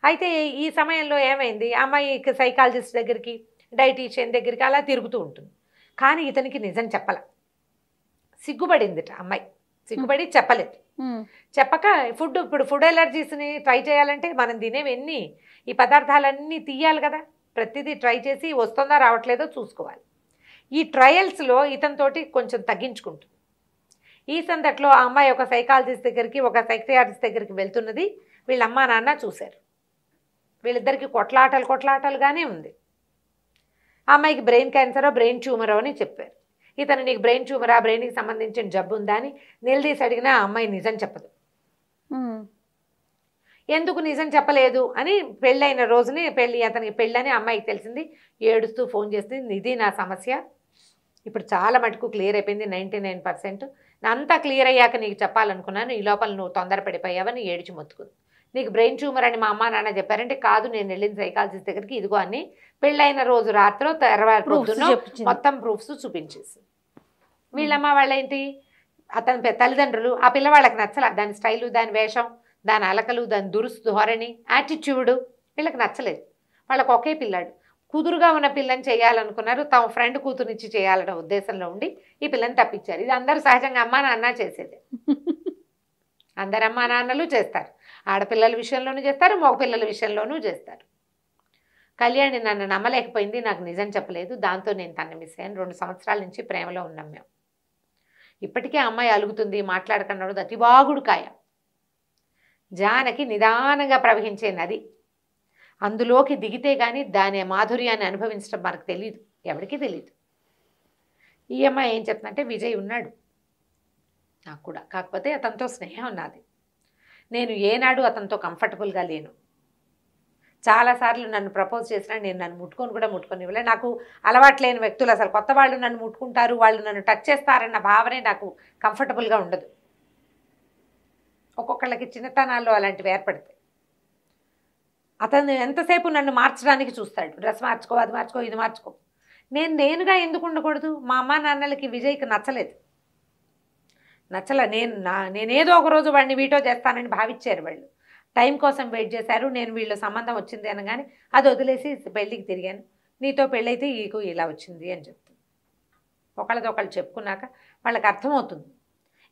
అయితే ఈ సమయంలో ఏమైంది, అమ్మాయి సైకాలజిస్ట్ దగ్గరికి, డైటీషియన్ దగ్గరికి అలా తిరుగుతూ ఉంటుంది. కానీ ఇతనికి నిజం చెప్పాల, సిగ్గుపడిందిట అమ్మాయి, సిగ్గుపడి చెప్పలేదు. చెప్పక ఇప్పుడు ఫుడ్ ఎలర్జీస్ని ట్రై చేయాలంటే మనం తినేవన్నీ ఈ పదార్థాలన్నీ తీయాలి కదా, ప్రతిదీ ట్రై చేసి వస్తుందా రావట్లేదో చూసుకోవాలి. ఈ ట్రయల్స్లో ఇతనితోటి కొంచెం తగ్గించుకుంటుంది. ఈ సందట్లో ఆ అమ్మాయి ఒక సైకాలజిస్ట్ దగ్గరికి, ఒక సైకియాట్రిస్ట్ దగ్గరికి వెళ్తున్నది వీళ్ళ అమ్మా నాన్న చూశారు. వీళ్ళిద్దరికి కొట్లాటలుగానే ఉంది. ఆ అమ్మాయికి బ్రెయిన్ క్యాన్సరో బ్రెయిన్ ట్యూమరో అని చెప్పారు. ఇతను నీకు బ్రెయిన్ ట్యూమరా, బ్రెయిన్కి సంబంధించిన జబ్బు ఉందా అని నిలదీసి అడిగినా ఆ అమ్మాయి నిజం చెప్పదు. ఎందుకు నిజం చెప్పలేదు అని పెళ్ళైన రోజుని అతనికి పెళ్ళని అమ్మాయికి తెలిసింది. ఏడుస్తూ ఫోన్ చేసింది, ఇది నా సమస్య, ఇప్పుడు చాలా మటుకు క్లియర్ అయిపోయింది 99%. అంతా క్లియర్ అయ్యాక నీకు చెప్పాలనుకున్నాను, ఈ లోపల నువ్వు తొందరపడిపోయావని ఏడిచి మొత్తుకుంది. నీకు బ్రెయిన్ ట్యూమర్ అని మా అమ్మ నాన్న చెప్పారంటే, కాదు నేను వెళ్ళిన సైకాలజిస్ట్ దగ్గరికి, ఇదిగో అని పెళ్ళైన రోజు రాత్రో తర్వాత మొత్తం ప్రూఫ్స్ చూపించేసి. వీళ్ళమ్మ వాళ్ళేంటి, అతని తల్లిదండ్రులు ఆ పిల్లవాళ్ళకి నచ్చల, దాని స్టైలు, దాని వేషం, దాని అలకలు, దాని దురుసు ధోరణి, యాటిట్యూడు వీళ్ళకి నచ్చలేదు. వాళ్ళకి ఒకే పిల్లాడు, కుదురుగా ఉన్న పిల్లని చేయాలనుకున్నారు. తమ ఫ్రెండ్ కూతురునిచ్చి చేయాలన్న ఉద్దేశంలో ఉండి ఈ పిల్లని తప్పించారు. ఇది అందరూ సహజంగా అమ్మా నాన్న చేసేది. అందరు అమ్మా నాన్నలు చేస్తారు. ఆడపిల్లల విషయంలోనూ చేస్తారు, మగపిల్లల విషయంలోనూ చేస్తారు. కళ్యాణి నన్ను నమ్మలేకపోయింది, నాకు నిజం చెప్పలేదు, దాంతో నేను తన్ని మిస్ అయ్యాను. 2 సంవత్సరాల నుంచి ప్రేమలో ఉన్నాం మేము. ఇప్పటికే అమ్మాయి అలుగుతుంది, మాట్లాడకన్నాడు. అతివాగుడు కాయ, జానకి నిదానంగా ప్రవహించే నది. అందులోకి దిగితే కానీ దాని మాధుర్యాన్ని అనుభవించడం మనకు తెలియదు, ఎవరికీ తెలియదు. ఈ అమ్మాయి ఏం చెప్తుందంటే, విజయ్ ఉన్నాడు నాకు కూడా, కాకపోతే అతనితో స్నేహం ఉన్నది. నేను ఏనాడు అతనితో కంఫర్టబుల్గా లేను. చాలాసార్లు నన్ను ప్రపోజ్ చేసినా నేను నన్ను ముట్టుకొని కూడా ముట్టుకొని నాకు అలవాటు లేని వ్యక్తులు, అసలు కొత్త వాళ్ళు నన్ను ముట్టుకుంటారు, వాళ్ళు నన్ను టచ్ చేస్తారన్న భావనే నాకు కంఫర్టబుల్గా ఉండదు. ఒక్కొక్కళ్ళకి చిన్నతనాల్లో అలాంటివి ఏర్పడతాయి. అతను ఎంతసేపు నన్ను మార్చడానికి చూస్తాడు, డ్రెస్ మార్చుకో, అది మార్చుకో, ఇది మార్చుకో. నేనుగా ఎందుకు ఉండకూడదు? మా అమ్మ నాన్నలకి విజయ్కి నచ్చలేదు. నేనేదో ఒకరోజు వాడిని వీటో చేస్తానని భావించారు. వాళ్ళు టైం కోసం వెయిట్ చేశారు. నేను వీళ్ళ సంబంధం వచ్చింది అనగానే అది వదిలేసి పెళ్ళికి తిరిగాను. నీతో పెళ్ళైతే ఈకు ఇలా వచ్చింది అని చెప్తుంది. ఒకళ్ళదొకళ్ళు చెప్పుకున్నాక వాళ్ళకి అర్థమవుతుంది.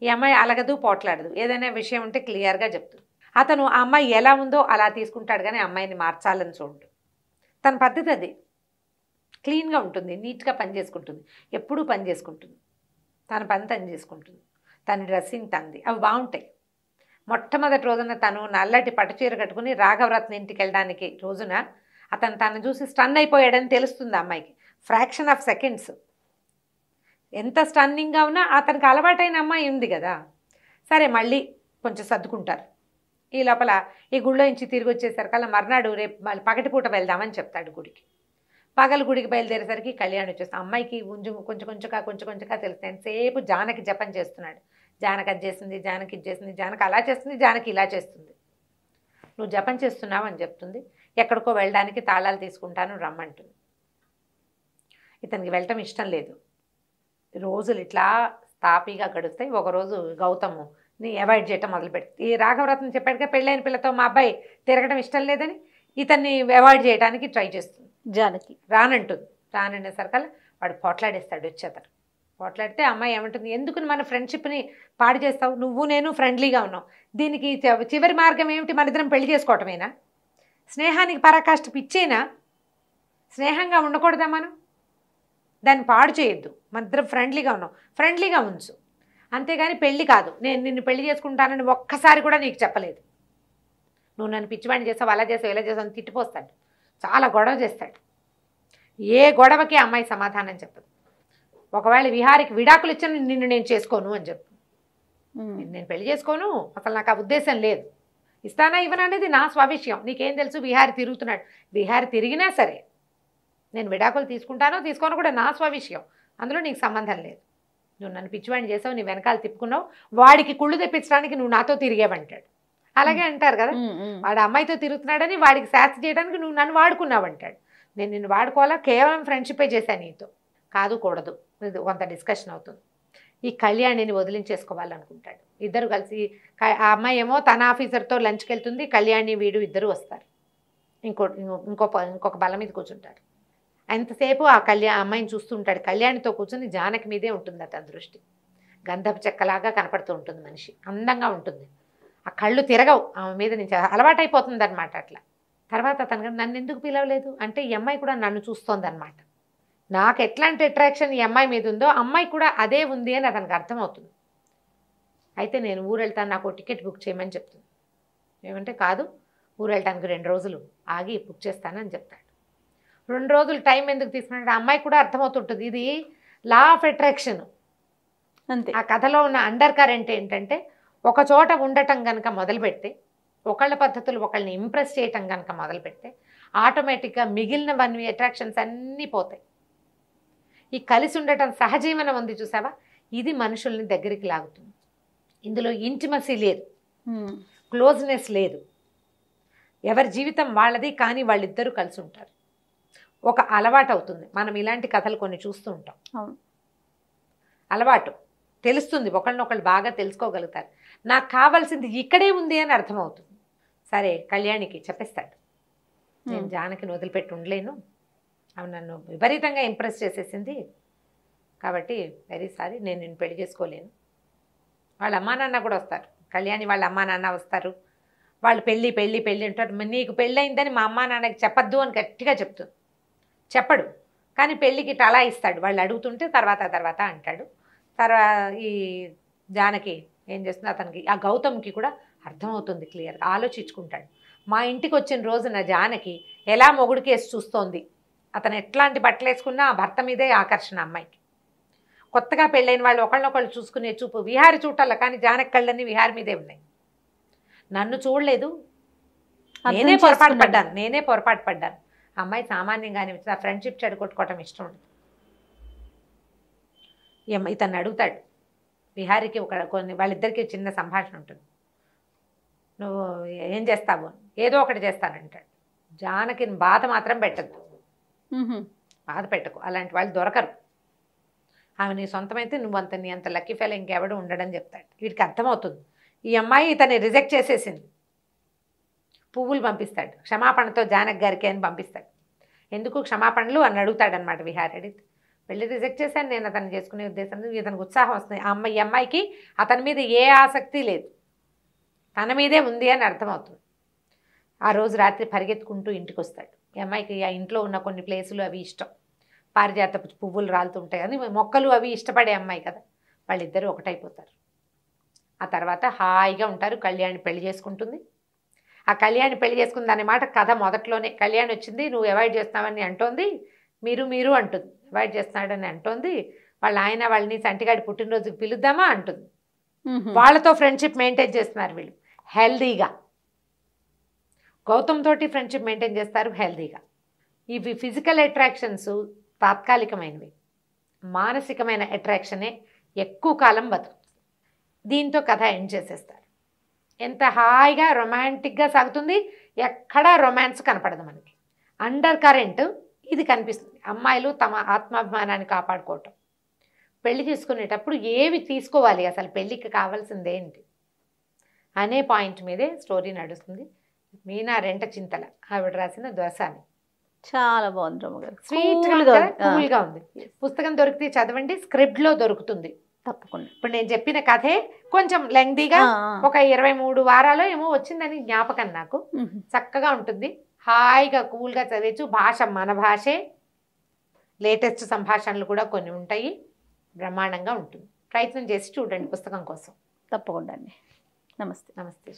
ఈ అమ్మాయి అలగదు, పోట్లాడదు, ఏదైనా విషయం ఉంటే క్లియర్గా చెప్తుంది. అతను ఆ అమ్మాయి ఎలా ఉందో అలా తీసుకుంటాడు, కానీ అమ్మాయిని మార్చాలని చూడు. తన పద్ధతి అది. క్లీన్గా ఉంటుంది, నీట్గా పని చేసుకుంటుంది, ఎప్పుడూ పని చేసుకుంటుంది, తన పని తను చేసుకుంటుంది, తన డ్రెస్సింగ్ తంది, అవి బాగుంటాయి. మొట్టమొదటి రోజున తను నల్లటి పట్టుచీర కట్టుకుని రాఘవరత్న ఇంటికి వెళ్ళడానికి రోజున తను చూసి స్టన్ అయిపోయాడని తెలుస్తుంది అమ్మాయికి. Fraction of seconds. ఎంత స్టన్నింగ్గా ఉన్నా అతనికి అలవాటైన అమ్మాయి ఉంది కదా, సరే మళ్ళీ కొంచెం సర్దుకుంటారు. ఈ లోపల ఈ గుళ్ళో నుంచి తిరిగి వచ్చేసరికల్లా మర్నాడు రేపు మళ్ళీ పగటిపూట వెళ్దామని చెప్తాడు గుడికి. పగలు గుడికి బయలుదేరేసరికి కళ్యాణ్ వచ్చేస్తాం. అమ్మాయికి కొంచెం కొంచెంగా తెలుస్తాయి. ఎంతసేపు జానకి జపం చేస్తున్నాడు. జానకి అది చేస్తుంది, జానకి ఇది చేస్తుంది, జానకి అలా చేస్తుంది, జానకి ఇలా చేస్తుంది. నువ్వు జపం చేస్తున్నావు అని చెప్తుంది. ఎక్కడికో వెళ్ళడానికి తాళాలు తీసుకుంటాను రమ్మంటుంది. ఇతనికి వెళ్ళటం ఇష్టం లేదు. రోజులు ఇట్లా తాపీగా గడుస్తాయి. ఒకరోజు గౌతమ్ని అవాయిడ్ చేయటం మొదలుపెడుతుంది. ఈ రాఘవరత్నం చెప్పాడుగా పెళ్ళైన పిల్లతో మా అబ్బాయి తిరగడం ఇష్టం లేదని ఇతన్ని అవాయిడ్ చేయడానికి ట్రై చేస్తుంది. జానకి రానంటుంది. రాననేసరికల్లా వాడు పోట్లాడేస్తాడు వచ్చేతను. పోట్లాడితే అమ్మాయి ఏమంటుంది, ఎందుకు మన ఫ్రెండ్షిప్ని పాడు చేస్తావు, నువ్వు నేను ఫ్రెండ్లీగా ఉన్నావు, దీనికి చివరి మార్గం ఏమిటి, మన ఇద్దరం పెళ్లి చేసుకోవటమేనా, స్నేహానికి పరాకాష్ట పిచ్చేనా, స్నేహంగా ఉండకూడదా మనం, దాన్ని పాడు చేయొద్దు, మన ఇద్దరం ఫ్రెండ్లీగా ఉన్నాం, ఫ్రెండ్లీగా ఉంచు, అంతేగాని పెళ్ళి కాదు, నేను నిన్ను పెళ్లి చేసుకుంటానని ఒక్కసారి కూడా నీకు చెప్పలేదు, నువ్వు నన్ను పిచ్చివాడిని చేసావు, అలా చేసావు, ఇలా చేసావు అని తిట్టిపోస్తాడు, చాలా గొడవ చేస్తాడు. ఏ గొడవకి అమ్మాయి సమాధానం చెప్పదు. ఒకవేళ విహారికి విడాకులు ఇచ్చిన నిన్ను నేను చేసుకోను అని చెప్పు, నేను పెళ్లి చేసుకోను, అసలు నాకు ఆ ఉద్దేశం లేదు, ఇస్తానా ఇవ్వనా అనేది నా స్వవిషయం, నీకేం తెలుసు, విహారి తిరుగుతున్నాడు, విహారి తిరిగినా సరే నేను విడాకులు తీసుకుంటానో తీసుకోనో కూడా నా స్వవిషయం, అందులో నీకు సంబంధం లేదు, నువ్వు నన్ను పిచ్చివాడిని చేసావు, నీ వెనకాల తిప్పుకున్నావు, వాడికి కుళ్ళు తెప్పించడానికి నువ్వు నాతో తిరిగేవంటాడు. అలాగే అంటారు కదా, వాడు అమ్మాయితో తిరుగుతున్నాడని వాడికి శాస్తి చేయడానికి నువ్వు నన్ను వాడుకున్నావు అంటాడు. నేను నిన్ను వాడుకోవాలా, కేవలం ఫ్రెండ్షిపే చేశాను నీతో, కాదు కూడదు, ఇది కొంత డిస్కషన్ అవుతుంది. ఈ కళ్యాణిని వదిలించేసుకోవాలనుకుంటాడు. ఇద్దరు కలిసి ఆ అమ్మాయి ఏమో తన ఆఫీసర్తో లంచ్కి వెళ్తుంది, కళ్యాణి వీడు ఇద్దరు వస్తారు, ఇంకొక బల మీద కూర్చుంటారు. ఎంతసేపు ఆ అమ్మాయిని చూస్తుంటాడు. కళ్యాణితో కూర్చుని జానకి మీదే ఉంటుంది అతని దృష్టి. గంధపు చెక్కలాగా కనపడుతూ ఉంటుంది మనిషి, అందంగా ఉంటుంది, ఆ కళ్ళు తిరగవు ఆమె మీద నుంచి, అలవాటైపోతుంది అనమాట. అట్లా తర్వాత తనకు నన్ను ఎందుకు పిలవలేదు అంటే ఈ అమ్మాయి కూడా నన్ను చూస్తోంది అనమాట. నాకు ఎట్లాంటి అట్రాక్షన్ ఈ అమ్మాయి మీద ఉందో అమ్మాయి కూడా అదే ఉంది అని అతనికి అర్థమవుతుంది. అయితే నేను ఊరు వెళ్తాను, నాకు టికెట్ బుక్ చేయమని చెప్తుంది. ఏమంటే కాదు, ఊరు వెళ్ళటానికి 2 రోజులు ఆగి బుక్ చేస్తానని చెప్తాడు. 2 రోజులు టైం ఎందుకు తీసుకున్నాడు అమ్మాయి కూడా అర్థమవుతుంటుంది. ఇది లా ఆఫ్ అట్రాక్షన్. అంతే. ఆ కథలో ఉన్న అండర్ కరెంట్ ఏంటంటే ఒక చోట ఉండటం కనుక మొదలు పెడితే, ఒకళ్ళ పద్ధతులు ఒకళ్ళని ఇంప్రెస్ చేయటం కనుక మొదలు పెడితే ఆటోమేటిక్గా మిగిలినవన్నీ అట్రాక్షన్స్ అన్నీ పోతాయి. ఈ కలిసి ఉండటం సహజీవనం ఉంది చూసావా, ఇది మనుషుల్ని దగ్గరికి లాగుతుంది. ఇందులో ఇంటిమసీ లేదు, క్లోజ్నెస్ లేదు, ఎవరి జీవితం వాళ్ళది, కానీ వాళ్ళిద్దరూ కలిసి ఉంటారు. ఒక అలవాటు అవుతుంది. మనం ఇలాంటి కథలు కొన్ని చూస్తూ ఉంటాం. అలవాటు తెలుస్తుంది, ఒకళ్ళనొకళ్ళు బాగా తెలుసుకోగలుగుతారు. నాకు కావాల్సింది ఇక్కడే ఉంది అని అర్థమవుతుంది. సరే కళ్యాణికి చెప్పేస్తాడు, నేను జానకిని వదిలిపెట్టి ఉండలేను, ఆమె నన్ను విపరీతంగా ఇంప్రెస్ చేసేసింది, కాబట్టి వెరీ సారీ, నేను నిన్ను పెళ్లి చేసుకోలేను. వాళ్ళ అమ్మా నాన్న కూడా వస్తారు, కళ్యాణి వాళ్ళ అమ్మా నాన్న వస్తారు. వాళ్ళు పెళ్ళి పెళ్ళి పెళ్ళి అంటారు. నీకు పెళ్ళి అయిందని మా అమ్మా నాన్నకి చెప్పద్దు అని గట్టిగా చెప్తుంది. చెప్పడు, కానీ పెళ్ళికి టలా ఇస్తాడు. వాళ్ళు అడుగుతుంటే తర్వాత తర్వాత అంటాడు. ఈ జానకి ఏం చేస్తుంది, అతనికి ఆ గౌతమ్కి కూడా అర్థమవుతుంది, క్లియర్గా ఆలోచించుకుంటాడు. మా ఇంటికి వచ్చిన రోజున జానకి ఎలా మొగుడికి వేసి చూస్తోంది, అతను ఎట్లాంటి బట్టలు వేసుకున్నా ఆ భర్త మీదే ఆకర్షణ అమ్మాయికి. కొత్తగా పెళ్ళైన వాళ్ళు ఒకళ్ళనొకళ్ళు చూసుకునే చూపు విహారి చూడాల, కానీ జానకి కళ్ళన్నీ విహారి మీదే ఉన్నాయి. నన్ను చూడలేదు, నేనే పొరపాటు పడ్డాను. అమ్మాయి సామాన్యంగానే ఆ ఫ్రెండ్షిప్ చెడగొట్టుకోవటం ఇష్టం ఉండదు. ఇతన్ని అడుగుతాడు విహారికి, వాళ్ళిద్దరికి చిన్న సంభాషణ ఉంటుంది. నువ్వు ఏం చేస్తావు, ఏదో ఒకటి చేస్తానంటాడు. జానకిని బాధ మాత్రం పెట్టద్దు, బాధ పెట్టకు, అలాంటి వాళ్ళు దొరకరు. ఆమె నీ సొంతమైతే నువ్వు నీ అంత లక్కీ ఫెయిల్ ఇంకెవడు ఉండడని చెప్తాడు. వీడికి అర్థమవుతుంది ఈ అమ్మాయి ఇతన్ని రిజెక్ట్ చేసేసింది. పువ్వులు పంపిస్తాడు, క్షమాపణతో జానకి గారికి అని పంపిస్తాడు. ఎందుకు క్షమాపణలు అని అడుగుతాడనమాట విహారి. అడిగితే పెళ్ళి రిజెక్ట్ చేశాను, నేను అతను చేసుకునే ఉద్దేశం, ఇతనికి ఉత్సాహం వస్తుంది. ఈ అమ్మాయికి అతని మీద ఏ ఆసక్తి లేదు, తన మీదే ఉంది అని అర్థమవుతుంది. ఆ రోజు రాత్రి పరిగెత్తుకుంటూ ఇంటికి వస్తాడు. ఈ అమ్మాయికి ఆ ఇంట్లో ఉన్న కొన్ని ప్లేసులు అవి ఇష్టం, పారిజాత పువ్వులు రాలుతుంటాయి అని, మొక్కలు అవి ఇష్టపడే అమ్మాయి కదా. వాళ్ళిద్దరూ ఒకటైపోతారు. ఆ తర్వాత హాయిగా ఉంటారు. కళ్యాణి పెళ్లి చేసుకుంటుంది. ఆ కళ్యాణి పెళ్లి చేసుకుంది అనే మాట కథ మొదట్లోనే. కళ్యాణి వచ్చింది, నువ్వు అవాయిడ్ చేస్తావని అంటోంది, మీరు అంటుంది, అవాయిడ్ చేస్తున్నాడని అంటోంది. వాళ్ళ ఆయన వాళ్ళని సంటిగాడి పుట్టినరోజుకి పిలుద్దామా అంటుంది. వాళ్ళతో ఫ్రెండ్షిప్ మెయింటైన్ చేస్తున్నారు వీళ్ళు హెల్దీగా. గౌతమ్ తోటి ఫ్రెండ్షిప్ మెయింటైన్ చేస్తారు హెల్దీగా. ఇవి ఫిజికల్ అట్రాక్షన్స్ తాత్కాలికమైనవి, మానసికమైన అట్రాక్షనే ఎక్కువ కాలం బతుకుతుంది. దీంతో కథ ఎండ్ చేసేస్తారు. ఎంత హాయిగా రొమాంటిక్గా సాగుతుంది, ఎక్కడా రొమాన్స్ కనపడదు మనకి. అండర్ కరెంట్ ఇది కనిపిస్తుంది. అమ్మాయిలు తమ ఆత్మాభిమానాన్ని కాపాడుకోవటం, పెళ్లి చేసుకునేటప్పుడు ఏవి తీసుకోవాలి, అసలు పెళ్ళికి కావాల్సింది ఏంటి అనే పాయింట్ మీదే స్టోరీ నడుస్తుంది. మీనా రెంట చింతల ఆవిడ రాసిన దోసాని. చాలా బాగుంది రమ్మగారు, కూల్గా ఉంది. పుస్తకం దొరికితే చదవండి, స్క్రిప్ట్లో దొరుకుతుంది తప్పకుండా. ఇప్పుడు నేను చెప్పిన కథే కొంచెం లెంగ్దీగా ఒక 23 వారాలు ఏమో వచ్చిందని జ్ఞాపకం నాకు. చక్కగా ఉంటుంది, హాయిగా కూల్గా చదివచ్చు. భాష మన భాషే, లేటెస్ట్ సంభాషణలు కూడా కొన్ని ఉంటాయి, బ్రహ్మాండంగా ఉంటుంది. ప్రయత్నం చేసి చూడండి పుస్తకం కోసం. తప్పకుండా అండి. నమస్తే. నమస్తే.